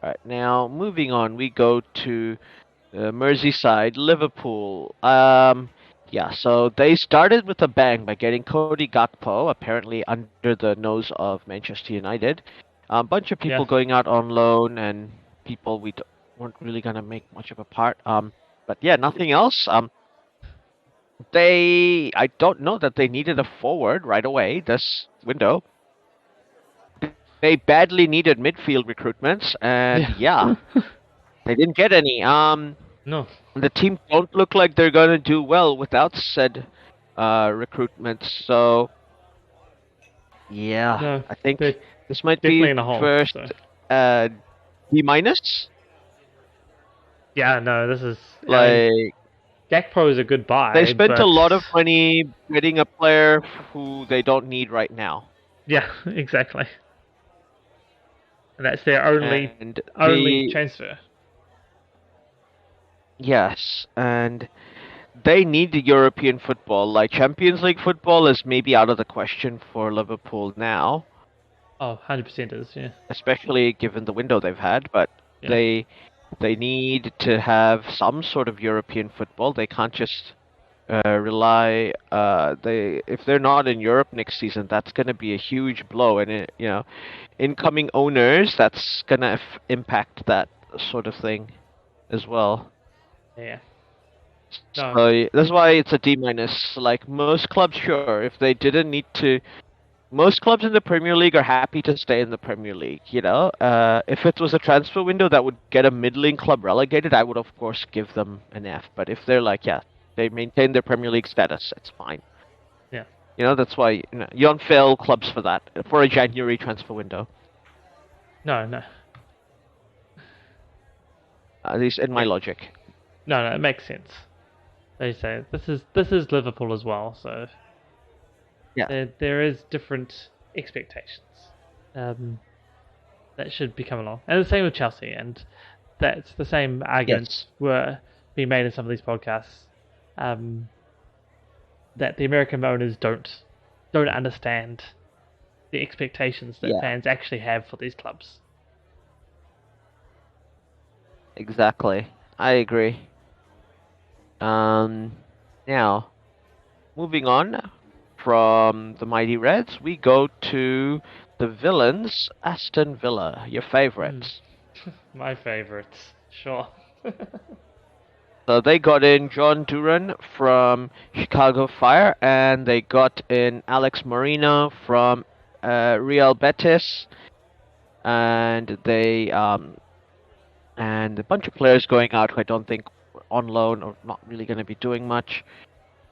A: All Right, now moving on, we go to Merseyside, Liverpool. Yeah, so they started with a bang by getting Cody Gakpo, apparently under the nose of Manchester United. A bunch of
B: Yeah.
A: people going out on loan and people weren't really gonna make much of a part. But yeah, nothing else. I don't know that they needed a forward right away this window. They badly needed midfield recruitments, and
B: Yeah.
A: yeah, they didn't get any.
B: No.
A: The team don't look like they're gonna do well without said recruitment. So yeah,
B: No.
A: I think
B: They're
A: this might
B: definitely
A: be
B: in a hole.
A: first
B: So
A: uh, D minus.
B: yeah, no, this is. I mean,
A: Like
B: Gakpo is a good
A: they
B: buy,
A: spent a
B: but
A: lot of money getting a player who they don't need right now,
B: yeah, exactly. And that's their
A: and
B: only transfer.
A: yes, and they need the European football. Like Champions League football is maybe out of the question for Liverpool now,
B: Oh, 100% is, yeah.
A: especially given the window they've had. But
B: Yeah.
A: they they need to have some sort of European football. They can't just rely. They if they're not in Europe next season, that's going to be a huge blow, and incoming owners, that's going to impact that sort of thing as well.
B: Yeah. No.
A: So that's why it's a D minus. Like most clubs, sure, if they didn't need to, most clubs in the Premier League are happy to stay in the Premier League. If it was a transfer window that would get a middling club relegated, I would of course give them an F. But if they're like, yeah, they maintain their Premier League status, it's fine.
B: Yeah.
A: That's why you don't fail clubs for that for a January transfer window.
B: No, no.
A: At least in my
B: Yeah.
A: logic.
B: No, it makes sense. They say this is Liverpool as well, so
A: Yeah.
B: there is different expectations um, that should be coming along, and the same with Chelsea, and that's the same
A: Yes.
B: arguments were being made in some of these podcasts. Um, that the American owners don't understand the expectations that
A: Yeah.
B: fans actually have for these clubs.
A: Exactly. I agree. Um. Now, moving on from the Mighty Reds, we go to the villains, Aston Villa, your
B: Mm,
A: favorites.
B: my favorites, sure.
A: So they got in John Duran from Chicago Fire, and they got in Alex Moreno from Real Betis, and and a bunch of players going out who I don't think were on loan or not really going to be doing much.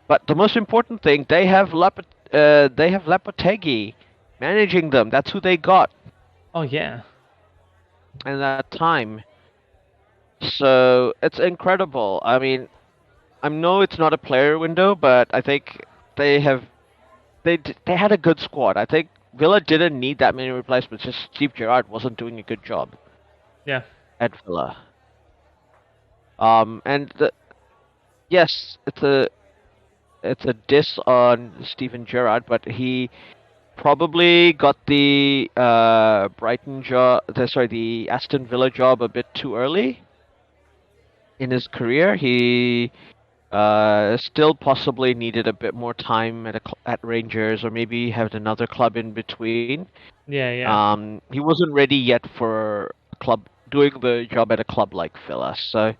A: But the most important thing, they have Lopetegui managing them. That's who they got
B: Oh yeah,
A: at that time. So it's incredible. I mean, I know it's not a player window, but I think they have they had a good squad. I think Villa didn't need that many replacements. Just Steve Gerrard wasn't doing a good job
B: yeah,
A: at Villa. And yes, it's a diss on Steven Gerrard, but he probably got the Brighton job, the Aston Villa job a bit too early in his career. He still possibly needed a bit more time at Rangers, or maybe had another club in between.
B: yeah, yeah,
A: He wasn't ready yet for a club doing the job at a club like Villa. So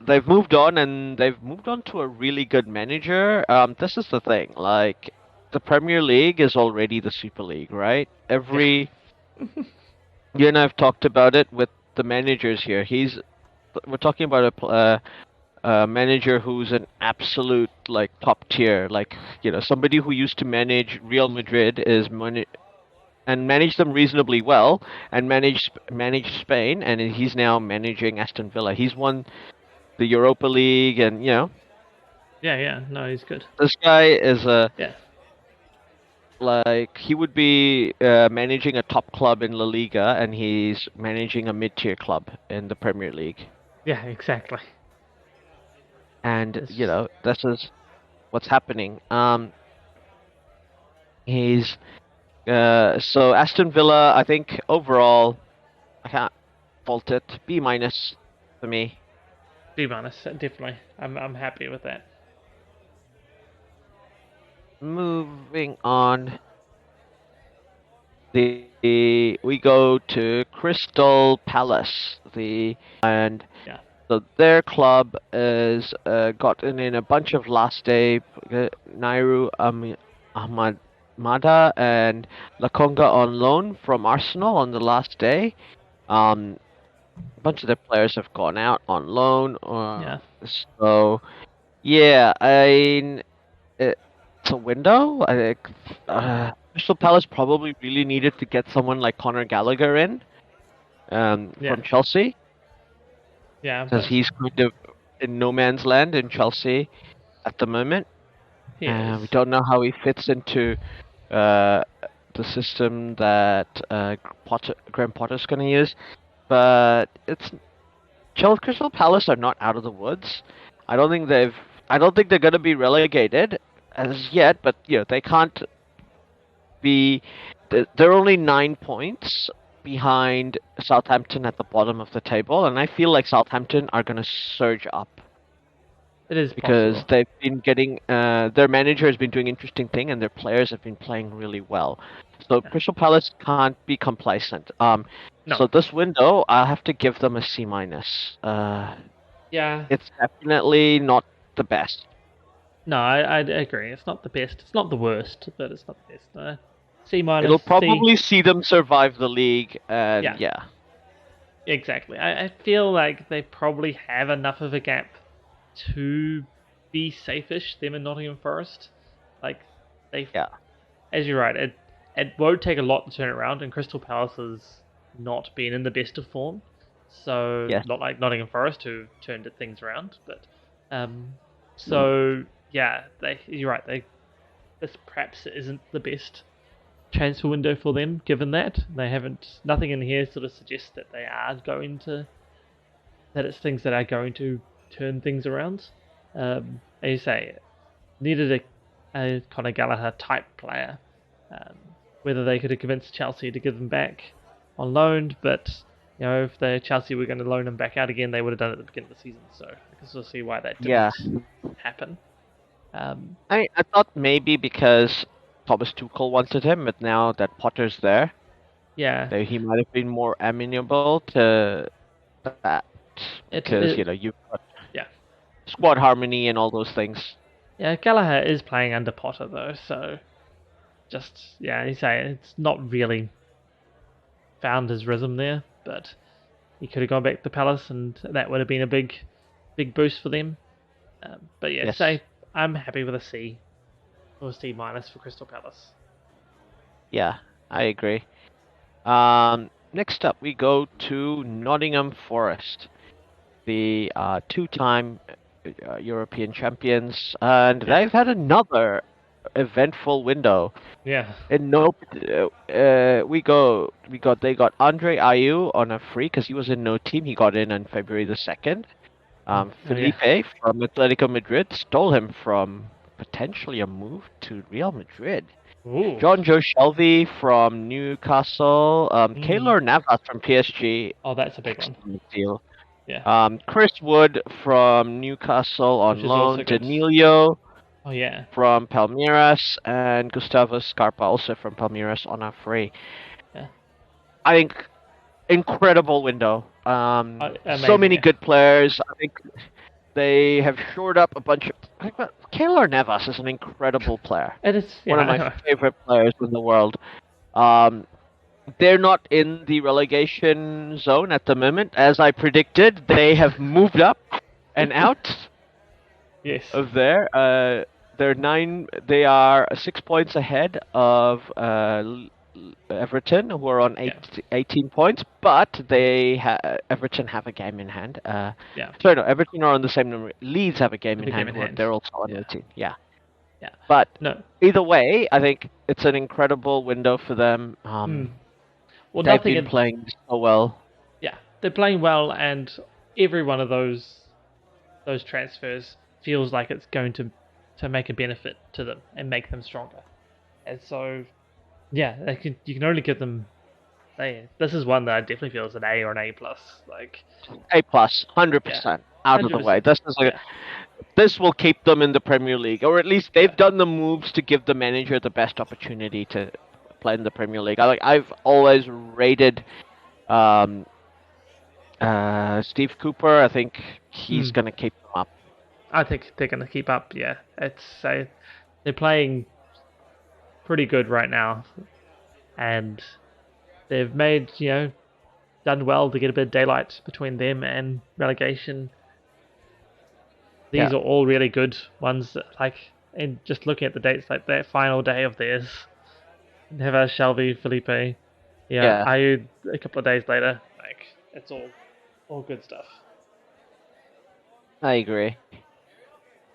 A: they've moved on, and they've moved on to a really good manager. This is the thing, like the Premier League is already the Super League, right?
B: yeah,
A: You and I've talked about it with the managers here. We're talking about a manager who's an absolute like top tier, like somebody who used to manage Real Madrid and managed them reasonably well, and managed Spain, and he's now managing Aston Villa. He's won the Europa League, and
B: yeah, yeah. No, he's good.
A: this guy is a
B: Yeah,
A: like he would be managing a top club in La Liga, and he's managing a mid-tier club in the Premier League.
B: yeah, exactly.
A: And
B: It's
A: this is what's happening. He's so Aston Villa. I think overall, I can't. fault it. B minus for me.
B: B minus, definitely. I'm happy with that.
A: Moving on. We go to Crystal Palace. And
B: Yeah.
A: so their club is gotten in a bunch of last day Nairu Ahmada and Lakonga on loan from Arsenal on the last day. A bunch of their players have gone out on loan.
B: Yeah.
A: So yeah, it's a window. I think Crystal Palace probably really needed to get someone like Conor Gallagher in
B: Yeah.
A: from Chelsea
B: Yeah.
A: because
B: But
A: he's kind of in no man's land in Chelsea at the moment.
B: he is.
A: We don't know how he fits into uh, the system that Graham Potter's going to use, but Crystal Palace are not out of the woods. I don't think they've. I don't think they're going to be relegated as yet, but they can't be. They're only 9 points behind Southampton at the bottom of the table, and I feel like Southampton are going to surge up
B: It is
A: because
B: possible.
A: they've been getting their manager has been doing interesting thing, and their players have been playing really well. So
B: Yeah.
A: Crystal Palace can't be complacent.
B: No.
A: So this window, I'll have to give them a C minus.
B: Yeah.
A: It's definitely not the best.
B: No, I agree. It's not the best. It's not the worst, but it's not the best. C
A: It'll
B: minus, C.
A: probably see them survive the league, and
B: Yeah,
A: yeah,
B: exactly. I feel like they probably have enough of a gap to be safe-ish, them and Nottingham Forest. Like, they,
A: yeah,
B: as you're right, it won't take a lot to turn it around, and Crystal Palace has not been in the best of form. So,
A: yes,
B: not like Nottingham Forest, who turned things around, but, so, yeah, you're right, this perhaps isn't the best transfer window for them, given that they haven't, nothing in here sort of suggests that they are going to, that it's things that are going to turn things around. As you say, needed a Conor Gallagher type player. Um, Whether they could have convinced Chelsea to give them back on loan, but if the Chelsea were going to loan him back out again, they would have done it at the beginning of the season. So I can sort of see why that
A: yeah.
B: didn't happen. Um,
A: I thought maybe because Thomas Tuchel wanted him, but now that Potter's there,
B: yeah,
A: that he might have been more amenable to that because
B: it
A: you've got
B: yeah.
A: squad harmony and all those things.
B: Yeah, Gallagher is playing under Potter though, so just yeah, you say it's not really found his rhythm there, but he could have gone back to Palace, and that would have been a big boost for them. But yeah,
A: Yes,
B: say I'm happy with a C or a C minus for Crystal Palace.
A: yeah, I agree. Next up we go to Nottingham Forest, the two-time European champions, and
B: Yeah,
A: they've had another eventful window.
B: yeah,
A: And no, they got Andre Ayew on a free because he was in no team. He got in on February the 2nd.
B: oh yeah.
A: Felipe from Atletico Madrid stole him from potentially a move to Real Madrid.
B: Ooh,
A: John Joe Shelby from Newcastle.
B: mm.
A: Keylor Navas from PSG.
B: Oh, that's a big one.
A: Excellent deal.
B: Yeah,
A: Chris Wood from Newcastle on
B: which is also
A: loan.
B: good.
A: Danilo
B: Oh yeah,
A: from Palmeiras and Gustavo Scarpa also from Palmeiras on a free.
B: yeah,
A: I think incredible window. So
B: amazing.
A: many
B: Yeah,
A: good players. I think they have shored up a bunch of. Keylor Navas is an incredible player.
B: it is. Yeah,
A: One of
B: I
A: my
B: know.
A: favorite players in the world. Um, they're not in the relegation zone at the moment, as I predicted. They have moved up and out
B: Yes.
A: of there. They're nine. They are 6 points ahead of Everton, who are on
B: Yeah,
A: 18 points, but Everton have a game in hand.
B: yeah.
A: Sorry, no, Everton are on the same number. Leeds have a game
B: Have
A: in
B: a game
A: hand,
B: in
A: who are,
B: hand.
A: they're also on
B: Yeah,
A: 18. Yeah,
B: yeah.
A: but
B: No.
A: either way, I think it's an incredible window for them.
B: Mm. Well,
A: They've
B: nothing
A: been
B: in.
A: playing so well.
B: Yeah, they're playing well, and every one of those transfers feels like it's going to make a benefit to them and make them stronger. And so, yeah, you can only give them This is one that I definitely feel is an A or an A plus. Like,
A: A plus,
B: yeah,
A: 100% out of the way.
B: 100%. Yeah,
A: This will keep them in the Premier League, or at least they've
B: yeah.
A: done the moves to give the manager the best opportunity to play in the Premier League. I've always rated um, Steve Cooper. I think he's
B: Hmm.
A: gonna keep them up.
B: I think they're going to keep up. Yeah, they're playing pretty good right now, and they've made done well to get a bit of daylight between them and relegation.
A: Yeah,
B: These are all really good ones. Like, and just looking at the dates, like that final day of theirs, Never Shelby, Felipe,
A: yeah,
B: Ayu a couple of days later. Like, it's all good stuff.
A: I agree.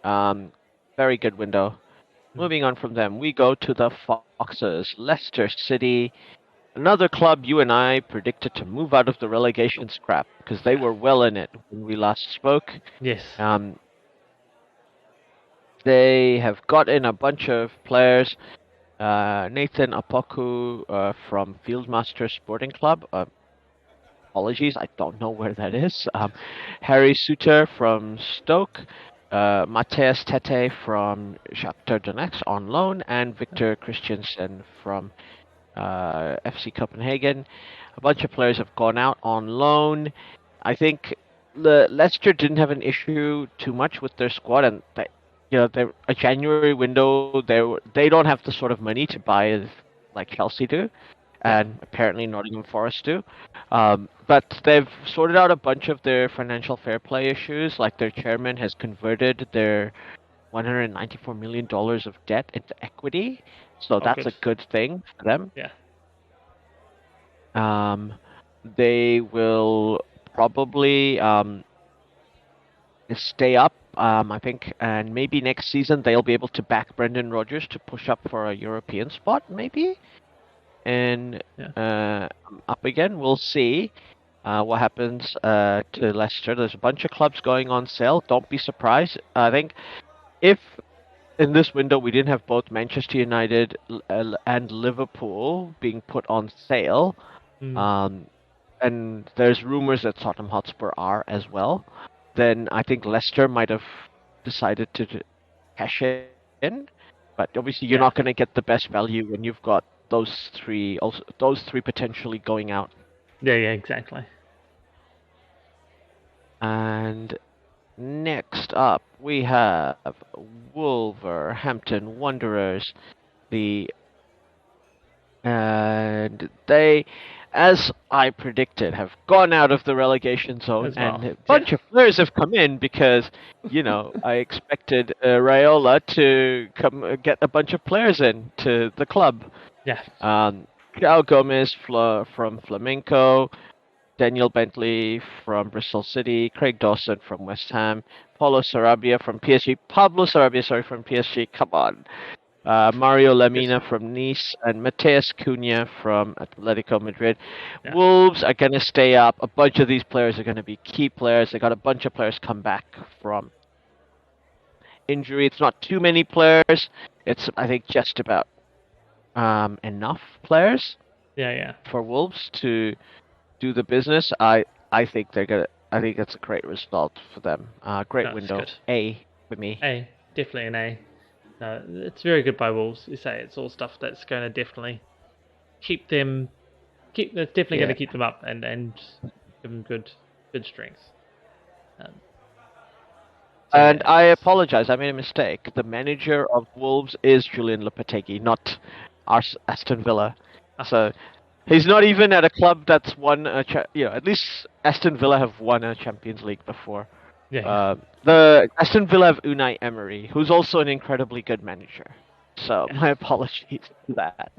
A: Um, Very good window.
B: Hmm.
A: Moving on from them, we go to the Foxes, Leicester City. Another club you and I predicted to move out of the relegation scrap because they
B: Yeah.
A: were well in it when we last spoke.
B: Yes.
A: Um, they have got in a bunch of players. Nathan Apoku from Fieldmaster Sporting Club. Apologies, I don't know where that is. Harry Suter from Stoke. Mateus Tete from Shakhtar Donetsk on loan, and Victor Christiansen from FC Copenhagen. A bunch of players have gone out on loan. I think the Leicester didn't have an issue too much with their squad, and they're a January window. They don't have the sort of money to buy as like Chelsea do,
B: Yeah.
A: and apparently Nottingham Forest do. But they've sorted out a bunch of their financial fair play issues. Like their chairman has converted their $194 million of debt into equity, so
B: All
A: that's
B: good.
A: a good thing for them.
B: Yeah.
A: Um, they will probably stay up, I think, and maybe next season they'll be able to back Brendan Rodgers to push up for a European spot, maybe, and
B: Yeah.
A: up again. We'll see what happens to Leicester. There's a bunch of clubs going on sale. Don't be surprised. I think if in this window we didn't have both Manchester United and Liverpool being put on sale,
B: Mm.
A: um, and there's rumors that Tottenham Hotspur are as well, then I think Leicester might have decided to cash in. But obviously, you're
B: Yeah.
A: not going to get the best value when you've got those three potentially going out.
B: Yeah. Yeah. Exactly.
A: And next up, we have Wolverhampton Wanderers, the and they, as I predicted, have gone out of the relegation zone,
B: As
A: and
B: well.
A: a
B: Yeah.
A: bunch of players have come in because, I expected Raiola to come get a bunch of players in to the club.
B: Yeah.
A: João Gomes from Flamenco, Daniel Bentley from Bristol City, Craig Dawson from West Ham, Pablo Sarabia, sorry, from PSG. Come on. Mario
B: Good.
A: Lamina from Nice, and Mateus Cunha from Atletico Madrid.
B: Yeah.
A: Wolves are going to stay up. A bunch of these players are going to be key players. They got a bunch of players come back from injury. It's not too many players. It's, I think, just about enough players
B: Yeah. Yeah.
A: for Wolves to do the business. I think they're gonna. I think that's a great result for them. Great
B: No, it's
A: window.
B: good.
A: A for me.
B: A. Definitely an A. No, it's very good by Wolves. You say it's all stuff that's going to definitely keep them. It's definitely going
A: Yeah.
B: to keep them up and give them good strength. Um, so
A: And
B: yeah,
A: I
B: it's
A: apologize. I made a mistake. The manager of Wolves is Julian Lopetegui, not Aston Villa.
B: ah,
A: So he's not even at a club that's won at least Aston Villa have won a Champions League before.
B: yeah, yeah,
A: The Aston Villa have Unai Emery, who's also an incredibly good manager. So
B: yeah,
A: my apologies for that.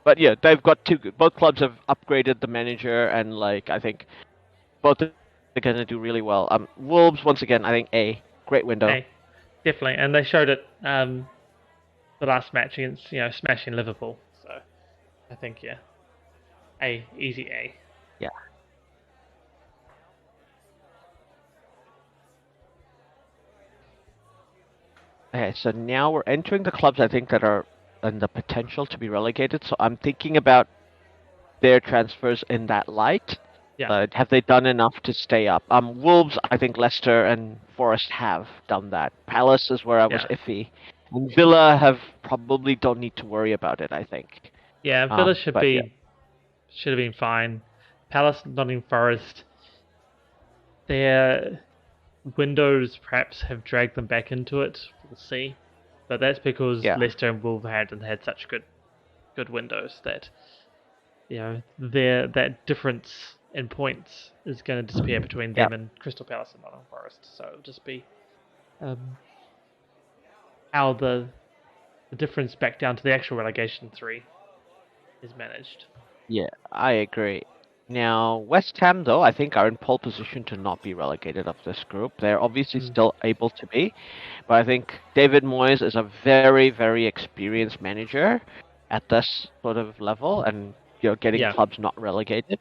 A: But yeah, they've got both clubs have upgraded the manager, and like I think both are gonna do really well. Wolves once again, I think A great window.
B: A. Definitely, and they showed it the last match against smashing Liverpool. So I think A, easy A.
A: Yeah. Okay, so now we're entering the clubs I think that are and the potential to be relegated. So I'm thinking about their transfers in that light.
B: Yeah.
A: Have they done enough to stay up? Wolves, I think Leicester and Forest have done that. Palace is where I was
B: Yeah.
A: iffy. And Villa have probably don't need to worry about it, I think.
B: Yeah. Villa should
A: But yeah,
B: be should have been fine. Palace, Nottingham Forest, their windows perhaps have dragged them back into it. We'll see, but that's because
A: yeah,
B: Leicester and Wolverhampton had such good windows that their that difference in points is going to disappear between
A: yeah,
B: them and Crystal Palace and Nottingham Forest. So it'll just be um, how the difference back down to the actual relegation three is managed.
A: yeah, I agree. Now, West Ham, though, I think are in pole position to not be relegated of this group. They're obviously
B: Mm.
A: still able to be, but I think David Moyes is a very, very experienced manager at this sort of level, and getting
B: Yeah,
A: clubs not relegated.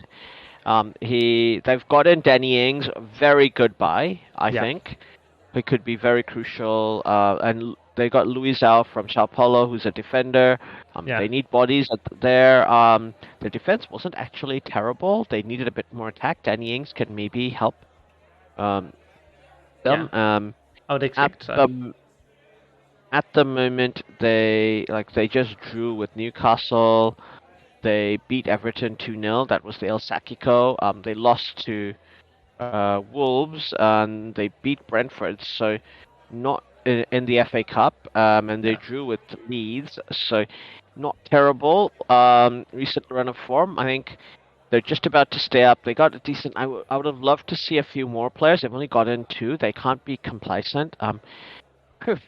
A: They've got in Danny Ings, a very good buy, I
B: yeah,
A: think. He could be very crucial. And they got Luizao from Sao Paulo, who's a defender.
B: yeah,
A: They need bodies there. Their defense wasn't actually terrible. They needed a bit more attack. Danny Ings can maybe help um,
B: yeah.
A: them.
B: I would
A: At
B: expect so.
A: the at the moment, they just drew with Newcastle. They beat Everton 2-0. That was the El Sacico. They lost to Wolves, and they beat Brentford, so not in the FA Cup, and they
B: Yeah,
A: drew with Leeds, so not terrible. Recent run of form, I think they're just about to stay up. They got a decent. I would have loved to see a few more players. They've only got in two. They can't be complacent. Phew.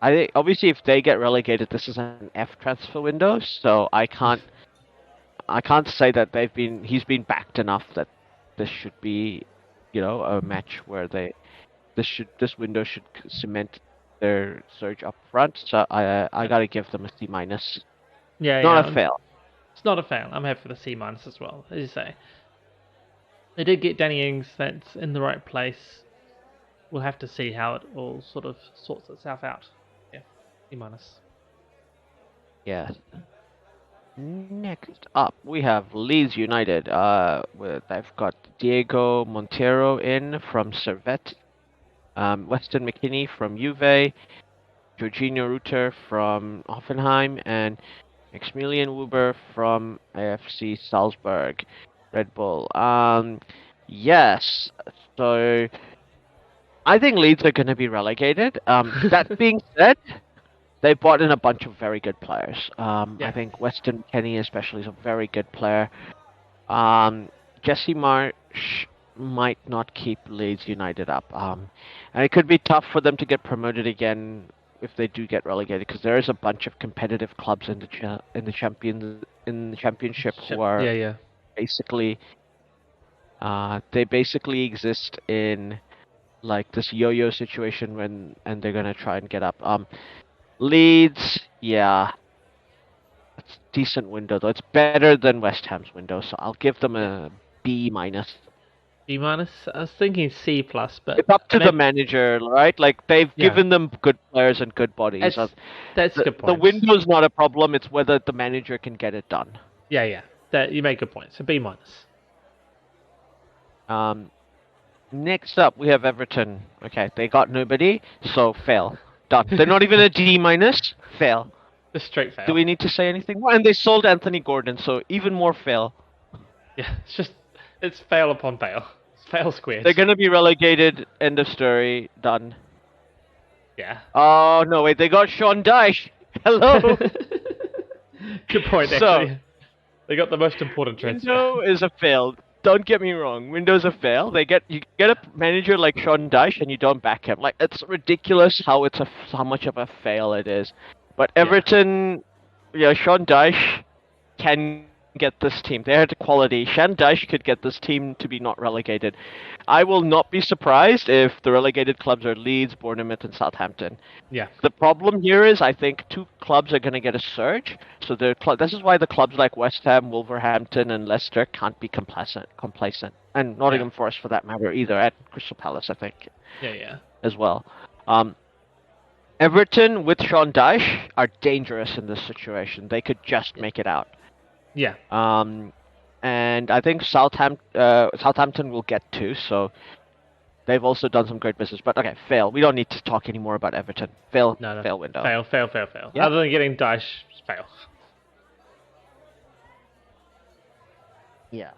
A: I think obviously if they get relegated, this is an F transfer window, so I can't say that he's been backed enough that this should be, a match where this window should cement their surge up front. So I
B: yeah,
A: gotta give them a C minus,
B: yeah,
A: not a
B: yeah.
A: fail.
B: It's not a fail. I'm happy for the C minus as well. As you say, they did get Danny Ings. That's in the right place. We'll have to see how it all sort of sorts itself out. Yeah, C minus.
A: Yeah. Next up, we have Leeds United. They've got Diego Montero in from Servette, Weston McKennie from Juve, Jorginho Rutter from Hoffenheim, and Maximilian Wuber from AFC Salzburg, Red Bull. Yes. So I think Leeds are going to be relegated. That being said, they brought in a bunch of very good players. I
B: Yeah,
A: think Weston Kenny especially is a very good player. Um, Jesse Marsh might not keep Leeds United up. And it could be tough for them to get promoted again if they do get relegated, because there is a bunch of competitive clubs in the championship who are
B: yeah, yeah,
A: basically they basically exist in like this yo-yo situation and they're gonna try and get up. Leeds, yeah, it's a decent window though. It's better than West Ham's window, so I'll give them
B: yeah.
A: a B minus.
B: B minus. I was thinking C plus, but
A: It's up
B: I
A: to the
B: mean,
A: manager, right? Like they've
B: yeah,
A: given them good players and good bodies.
B: that's that's
A: The
B: good
A: the
B: points.
A: window's not a problem. It's whether the manager can get it done.
B: Yeah, yeah. That you make good points. So B minus.
A: Um, Next up we have Everton. Okay, they got nobody, so fail. Done. They're not even a D minus. Fail.
B: Just straight
A: Do
B: fail.
A: we need to say anything more? And they sold Anthony Gordon, so even more fail.
B: Yeah, it's fail upon fail. It's fail squared.
A: They're gonna be relegated. End of story. Done.
B: Yeah.
A: Oh no, wait, they got Sean Dyche. Hello.
B: Good point,
A: So
B: actually. They got the most important transfer.
A: window is a fail. Don't get me wrong. Window's a fail. You get a manager like Sean Dyche and you don't back him. Like it's ridiculous how much of a fail it is. But
B: Yeah.
A: Everton, yeah, Sean Dyche can get this team. They had quality. Sean Dyche could get this team to be not relegated. I will not be surprised if the relegated clubs are Leeds, Bournemouth, and Southampton.
B: Yeah.
A: The problem here is I think two clubs are going to get a surge. So this is why the clubs like West Ham, Wolverhampton, and Leicester can't be complacent, and
B: Yeah.
A: Nottingham Forest for that matter either. At Crystal Palace, I think,
B: Yeah, yeah.
A: as well. Um, Everton with Sean Dyche are dangerous in this situation. They could just make it out.
B: Yeah.
A: and I think Southampton will get 2. So they've also done some great business. But okay, fail. We don't need to talk anymore about Everton. Fail,
B: No, no.
A: fail window.
B: Fail, fail, fail, fail.
A: Yeah.
B: Other than getting Daesh, fail.
A: Yeah.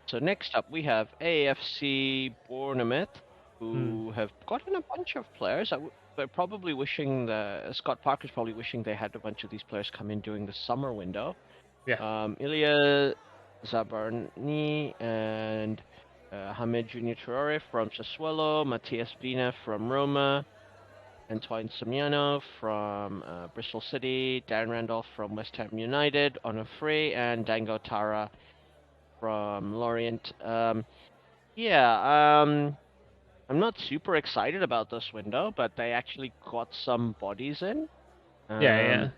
A: So next up we have AFC Bournemouth, who have gotten a bunch of players. They're probably wishing Scott Parker's probably wishing they had a bunch of these players come in during the summer window.
B: Yeah.
A: Ilya Zabarny and Hamid Junior Traore from Sassuolo, Matias Vina from Roma, Antoine Samiano from Bristol City, Darren Randolph from West Ham United on a free, and Dango Tara from Lorient. I'm not super excited about this window, but they actually got some bodies in.
B: Yeah.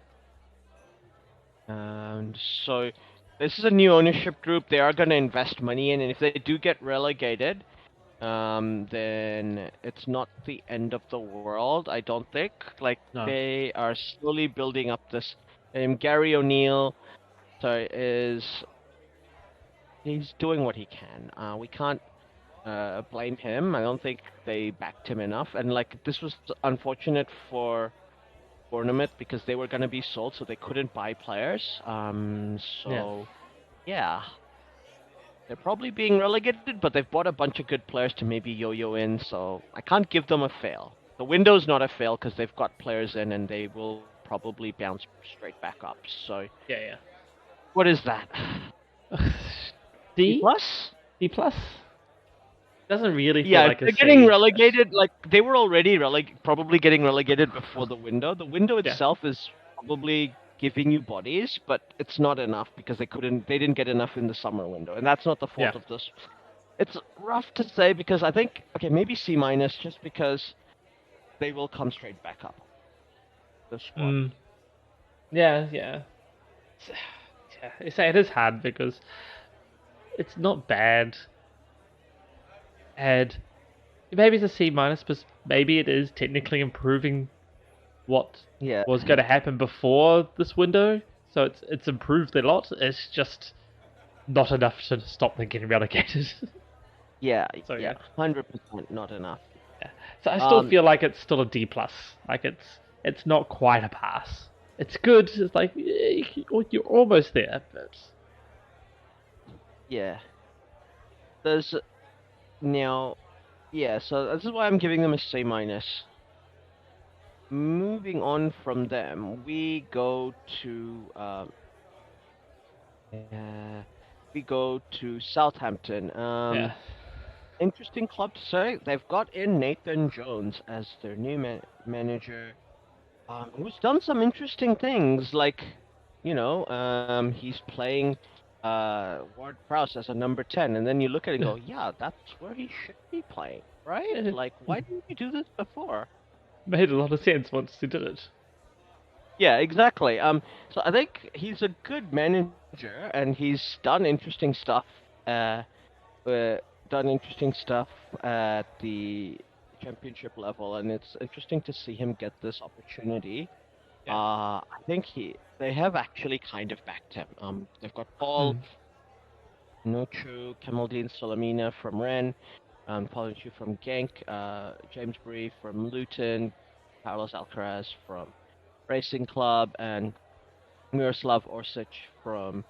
A: And so this is a new ownership group. They are going to invest money in, and if they do get relegated, then it's not the end of the world, I don't think. Like,
B: No.
A: they are slowly building up this. Gary O'Neill, he's doing what he can. We can't blame him. I don't think they backed him enough, and like this was unfortunate for Bournemouth because they were going to be sold, so they couldn't buy players. Yeah, they're probably being relegated, but they've bought a bunch of good players to maybe yo-yo in, so I can't give them a fail. The window's not a fail because they've got players in and they will probably bounce straight back up. So
B: Yeah.
A: what is that?
B: D
A: plus?
B: D plus. Doesn't really feel
A: Yeah,
B: like
A: if they're
B: a
A: getting
B: C.
A: relegated, like they were already probably getting relegated before the window. The window itself is probably giving you bodies, but it's not enough because they didn't get enough in the summer window, and that's not the fault of this. It's rough to say because I think maybe C minus just because they will come straight back up. The squad.
B: Yeah. It is hard because it's not bad. And maybe it's a C minus, but maybe it is technically improving what was going to happen before this window. So it's improved a lot. It's just not enough to stop them getting relegated.
A: Yeah, 100% not enough.
B: Yeah. So I still feel like it's still a D plus. Like it's not quite a pass. It's good. It's like you're almost there, but
A: yeah. There's now, so this is why I'm giving them a C minus. Moving on from them, we go to Southampton. Interesting club to say. They've got in Nathan Jones as their new manager, who's done some interesting things. Like, he's playing Ward-Prowse as a number 10, and then you look at it and go, yeah, that's where he should be playing, right? Like, why didn't you do this before?
B: Made a lot of sense once he did it.
A: Yeah, exactly. So I think he's a good manager, and he's done interesting stuff. Done interesting stuff at the championship level, and it's interesting to see him get this opportunity. I think they have actually kind of backed him. They've got Paul Nochu, Kamaldeen Solamina from Rennes, Paul Nochu from Genk, James Bree from Luton, Carlos Alcaraz from Racing Club, and Miroslav Orsic from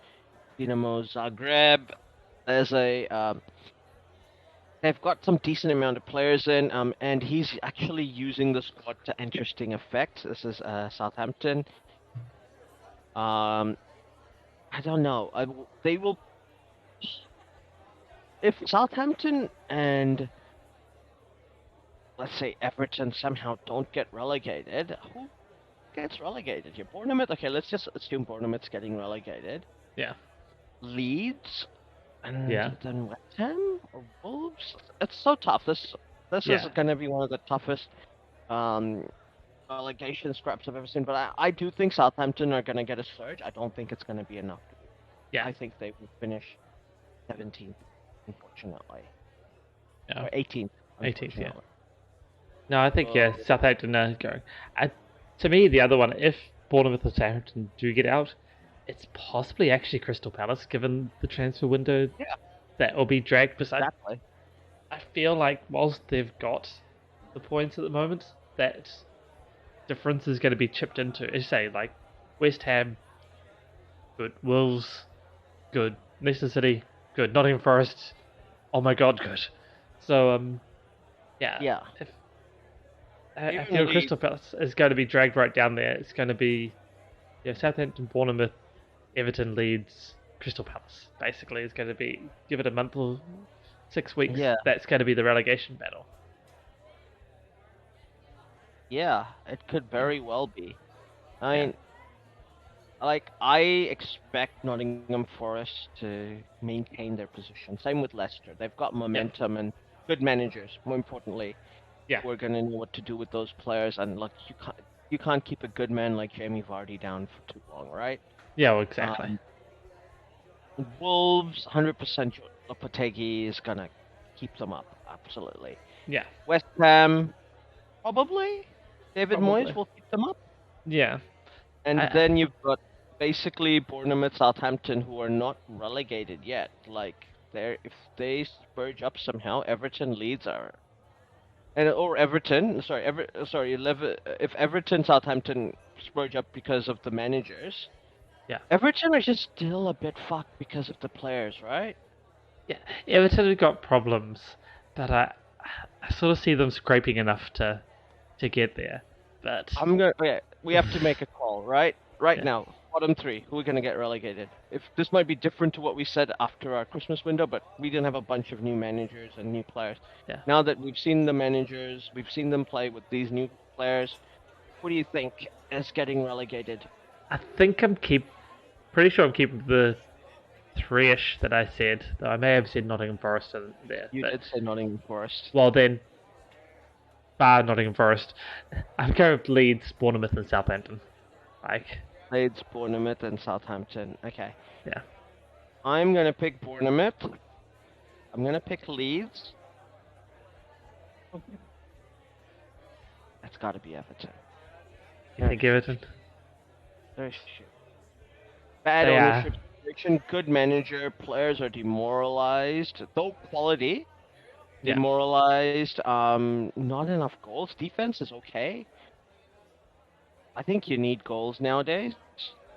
A: Dinamo Zagreb. They've got some decent amount of players in, and he's actually using the squad to interesting effect. This is Southampton. I don't know. They will. If Southampton and let's say Everton somehow don't get relegated, who gets relegated here? Bournemouth? Okay, let's just assume Bournemouth's getting relegated.
B: Yeah.
A: Leeds? And then West Ham or Wolves? It's so tough. This is going to be one of the toughest relegation scraps I've ever seen. But I do think Southampton are going to get a surge. I don't think it's going to be enough.
B: Yeah.
A: I think they will finish 17th, unfortunately.
B: Yeah.
A: Or 18th.
B: 18th, yeah. No, I think, Southampton are going. To me, the other one, if Bournemouth or Southampton do get out, it's possibly actually Crystal Palace, given the transfer window
A: Yeah,
B: that will be dragged. Because
A: exactly.
B: I feel like whilst they've got the points at the moment, that difference is going to be chipped into. As you say, like West Ham, good. Wolves, good. Leicester City, good. Nottingham Forest, oh my god, good. So yeah,
A: Yeah,
B: if I
A: even
B: feel
A: Leeds.
B: Crystal Palace is going to be dragged right down there. It's going to be Southampton, Bournemouth, Everton, Leeds, Crystal Palace. Basically, is going to be give it a month or 6 weeks.
A: Yeah,
B: That's going to be the relegation battle.
A: yeah, it could
B: Yeah,
A: very well be. I
B: yeah,
A: mean, like I expect Nottingham Forest to maintain their position. Same with Leicester. They've got
B: yeah,
A: momentum and good managers. More importantly,
B: yeah,
A: we're gonna know what to do with those players. And look, you can't keep a good man like Jamie Vardy down for too long, right?
B: yeah. Well, exactly.
A: Um, Wolves, 100% Lopetegui is gonna keep them up. Absolutely.
B: Yeah,
A: West Ham, probably. David Moyes
B: probably.
A: will keep them up.
B: Yeah,
A: And
B: I
A: then you've got basically Bournemouth, Southampton, who are not relegated yet. Like if they spurge up somehow, Everton, Leeds are, and or Everton, sorry, if Everton, Southampton spurge up because of the managers,
B: yeah,
A: Everton are just still a bit fucked because of the players, right?
B: yeah. Everton have got problems, but I sort of see them scraping enough to get there. But
A: Okay, we have to make a call, right? Right
B: yeah,
A: now, bottom three, who are going to get relegated? If this might be different to what we said after our Christmas window, but we didn't have a bunch of new managers and new players.
B: yeah.
A: Now that we've seen the managers, we've seen them play with these new players, who do you think is getting relegated?
B: I think pretty sure I'm keeping the three-ish that I said. Though I may have said Nottingham Forest in there,
A: You
B: but
A: did say Nottingham Forest.
B: well then, bar Nottingham Forest, I'm going with Leeds, Bournemouth, and Southampton. Like,
A: Leeds, Bournemouth, and Southampton. Okay.
B: yeah,
A: I'm going to pick Bournemouth. I'm going to pick Leeds. That's got to be Everton.
B: you think Everton?
A: There's bad
B: They are.
A: ownership situation, good manager, players are demoralized, though quality,
B: Yeah,
A: demoralized, not enough goals. Defense is okay. I think you need goals nowadays.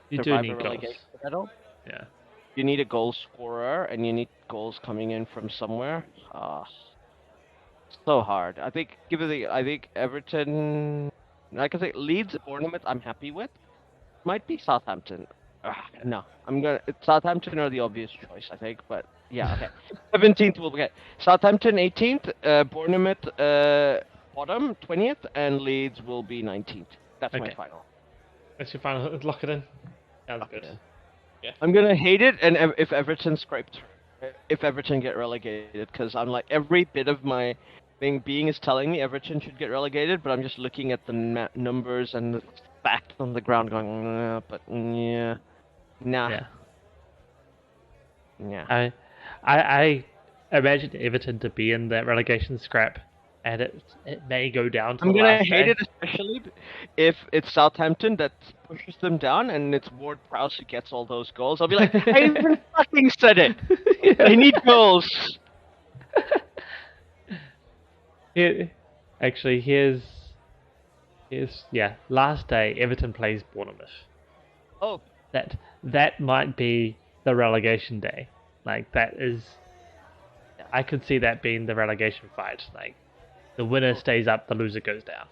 B: you do
A: Survive a
B: need goals.
A: relegation battle.
B: Yeah,
A: You need a goal scorer and you need goals coming in from somewhere. So hard. I think Everton, like I say, Leeds, Bournemouth, I'm happy with. Might be Southampton. No, it's Southampton are the obvious choice, I think. But yeah, okay. 17th will get Southampton 18th, Bournemouth bottom 20th, and Leeds will be 19th. That's my
B: okay.
A: final.
B: That's your final. Lock it in. Sounds
A: Lock it
B: good.
A: in.
B: Yeah,
A: I'm gonna hate it, and if Everton scraped, if Everton get relegated, because I'm like every bit of my being is telling me Everton should get relegated, but I'm just looking at the numbers and the facts on the ground, going, but yeah, nah,
B: yeah.
A: yeah.
B: I imagine Everton to be in that relegation scrap, and it may go down to
A: I'm
B: the
A: gonna
B: last
A: hate
B: day.
A: it, especially if it's Southampton that pushes them down, and it's Ward Prowse who gets all those goals. I'll be like, I even fucking said it. They need goals.
B: Here, actually, here's yeah. Last day, Everton plays Bournemouth.
A: Oh,
B: That might be the relegation day. Like that is,
A: yeah.
B: I could see that being the relegation fight. Like the winner
A: Oh.
B: stays up, the loser goes down.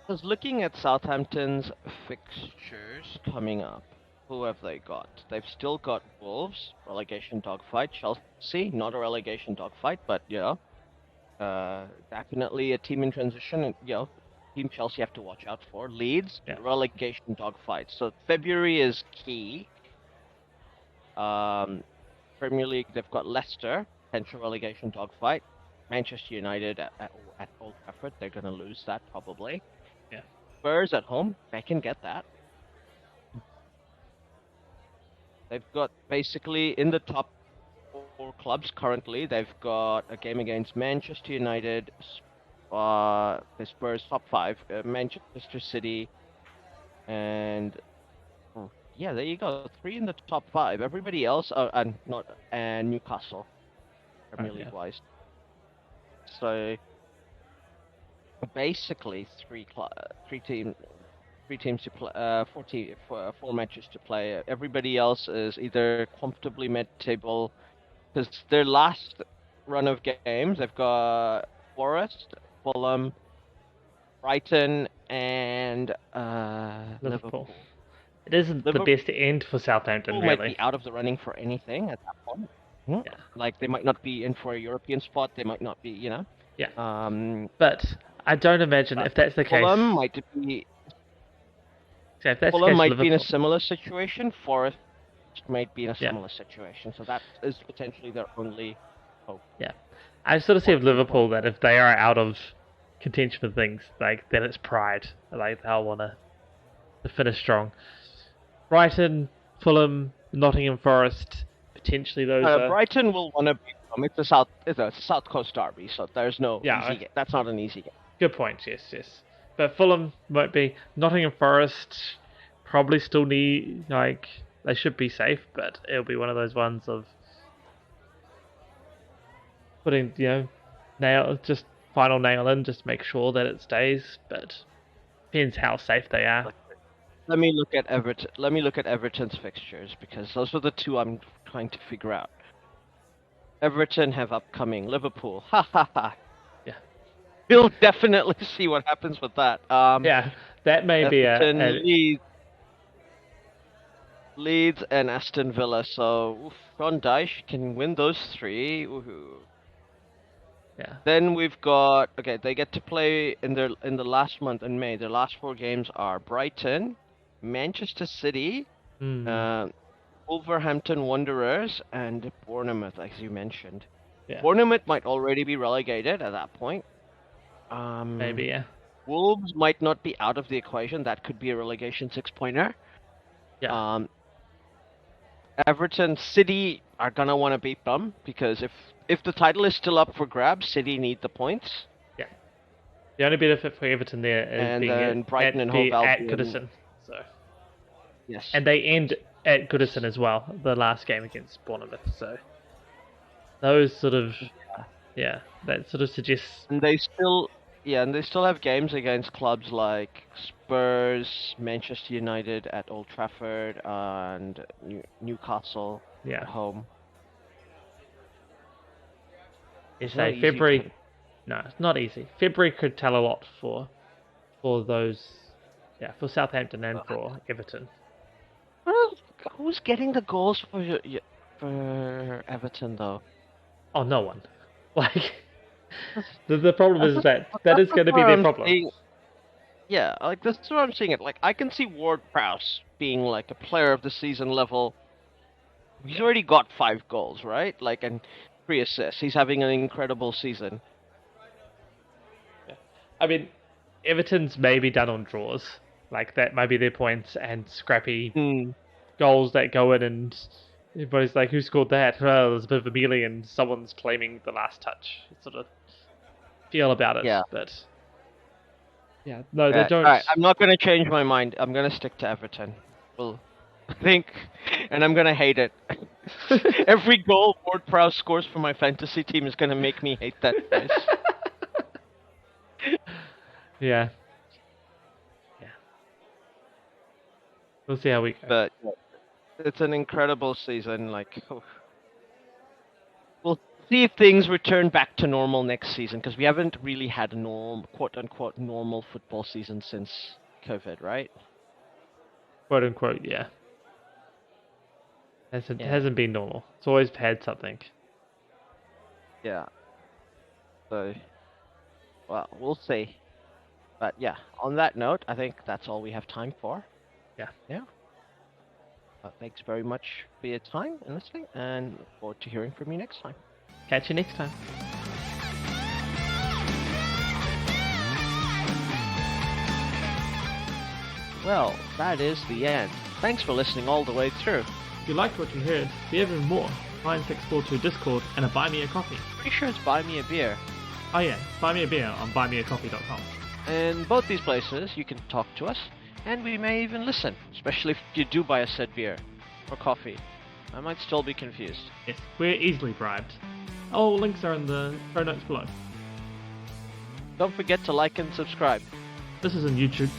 A: I was looking at Southampton's fixtures coming up. Who have they got? They've still got Wolves, relegation dogfight. Chelsea, not a relegation dogfight, but definitely a team in transition. And Team Chelsea have to watch out for. Leeds,
B: Yeah,
A: relegation dogfight. So February is key. Um, Premier League, they've got Leicester, potential relegation dogfight. Manchester United at Old Trafford, they're going to lose that probably.
B: yeah,
A: Spurs at home, they can get that. They've got basically in the top four clubs currently, they've got a game against Manchester United, the Spurs top five, Manchester City, and yeah, there you go. 3 in the top 5. Everybody else, and not and Newcastle,
B: Right,
A: Premier
B: yeah.
A: League wise. So basically, three teams to play, 4 matches to play. Everybody else is either comfortably mid-table, because their last run of games, they've got Forest, Fulham, Brighton, and
B: Liverpool.
A: Liverpool.
B: It isn't the
A: Liverpool
B: best end for Southampton,
A: might
B: really.
A: be out of the running for anything at that point. Hmm?
B: Yeah.
A: Like they might not be in for a European spot. They might not be,
B: Yeah.
A: Um,
B: But I don't imagine if that's the case.
A: Fulham might be
B: So if that's the
A: Fulham
B: case,
A: might be in a
B: Liverpool.
A: similar situation. Forest might be in a
B: Yeah.
A: similar situation. So that is potentially their only hope.
B: Yeah. I sort of see
A: One
B: with
A: key
B: Liverpool
A: point.
B: that if they are out of contention for things, like then it's pride. Like they'll want to finish strong. Brighton, Fulham, Nottingham Forest, potentially those are.
A: Brighton will want to beat them. It's a South Coast derby, so there's no easy game. That's not an easy game.
B: Good point. Yes. But Fulham might be. Nottingham Forest probably still need they should be safe, but it'll be one of those ones of putting final nail in, just make sure that it stays. But depends how safe they are.
A: Let me look at Everton. Let me look at Everton's fixtures because those are the two I'm trying to figure out. Everton have upcoming Liverpool. Ha ha ha.
B: Yeah.
A: We'll definitely see what happens with that.
B: Yeah, that may
A: Everton,
B: be
A: Leeds, and Aston Villa. So Ron Dyche can win those 3. Woohoo.
B: Yeah.
A: Then we've got they get to play in the last month in May. Their last 4 games are Brighton, Manchester City, Wolverhampton Wanderers, and Bournemouth, as you mentioned.
B: Yeah.
A: Bournemouth might already be relegated at that point.
B: Maybe, yeah.
A: Wolves might not be out of the equation. That could be a relegation 6-pointer.
B: Yeah.
A: Everton, City are gonna want to beat them because if the title is still up for grabs, City need the points.
B: Yeah. The only benefit for Everton there is
A: And
B: being
A: then Brighton and Hove
B: at
A: Albion.
B: Goodison. So.
A: Yes.
B: And they end at Goodison as well, the last game against Bournemouth. So those sort of that sort of suggests.
A: And they still have games against clubs like Spurs, Manchester United at Old Trafford, and Newcastle at home.
B: It's February. No, it's not easy. February could tell a lot for those. Yeah, for Southampton and for Everton.
A: Who's getting the goals for Everton though?
B: Oh, no one. Like the problem is that is going to be their problem.
A: Yeah, like this is what I'm seeing it. Like I can see Ward-Prowse being like a player of the season level. He's already got 5 goals, right? Like and 3 assists. He's having an incredible season.
B: Yeah. I mean, Everton's maybe done on draws. Like that might be their points and scrappy goals that go in, and everybody's like, "Who scored that?" Well, there's a bit of a melee, and someone's claiming the last touch. Sort of feel about it, but no, they don't.
A: Alright, I'm not gonna change my mind. I'm gonna stick to Everton. Well, I think, and I'm gonna hate it. Every goal Ward-Prowse scores for my fantasy team is gonna make me hate that place.
B: Yeah. We'll see how we go.
A: But it's an incredible season. Like, we'll see if things return back to normal next season because we haven't really had a quote-unquote normal football season since COVID, right?
B: Quote unquote, yeah. Hasn't been normal. It's always had something.
A: Yeah. So, well, we'll see. But yeah, on that note, I think that's all we have time for. Yeah. Thanks very much for your time and listening, and look forward to hearing from you next time.
B: Catch you next time.
A: Well, that is the end. Thanks for listening all the way through.
B: If you liked what you heard, be even more. NineSixFourTwo Discord and a Buy Me a Coffee.
A: Pretty sure it's Buy Me a Beer.
B: Oh yeah, buy me a beer on buymeacoffee.com.
A: In both these places, you can talk to us. And we may even listen, especially if you do buy a said beer or coffee. I might still be confused.
B: Yes, we're easily bribed. All links are in the show notes below.
A: Don't forget to like and subscribe.
B: This is on YouTube.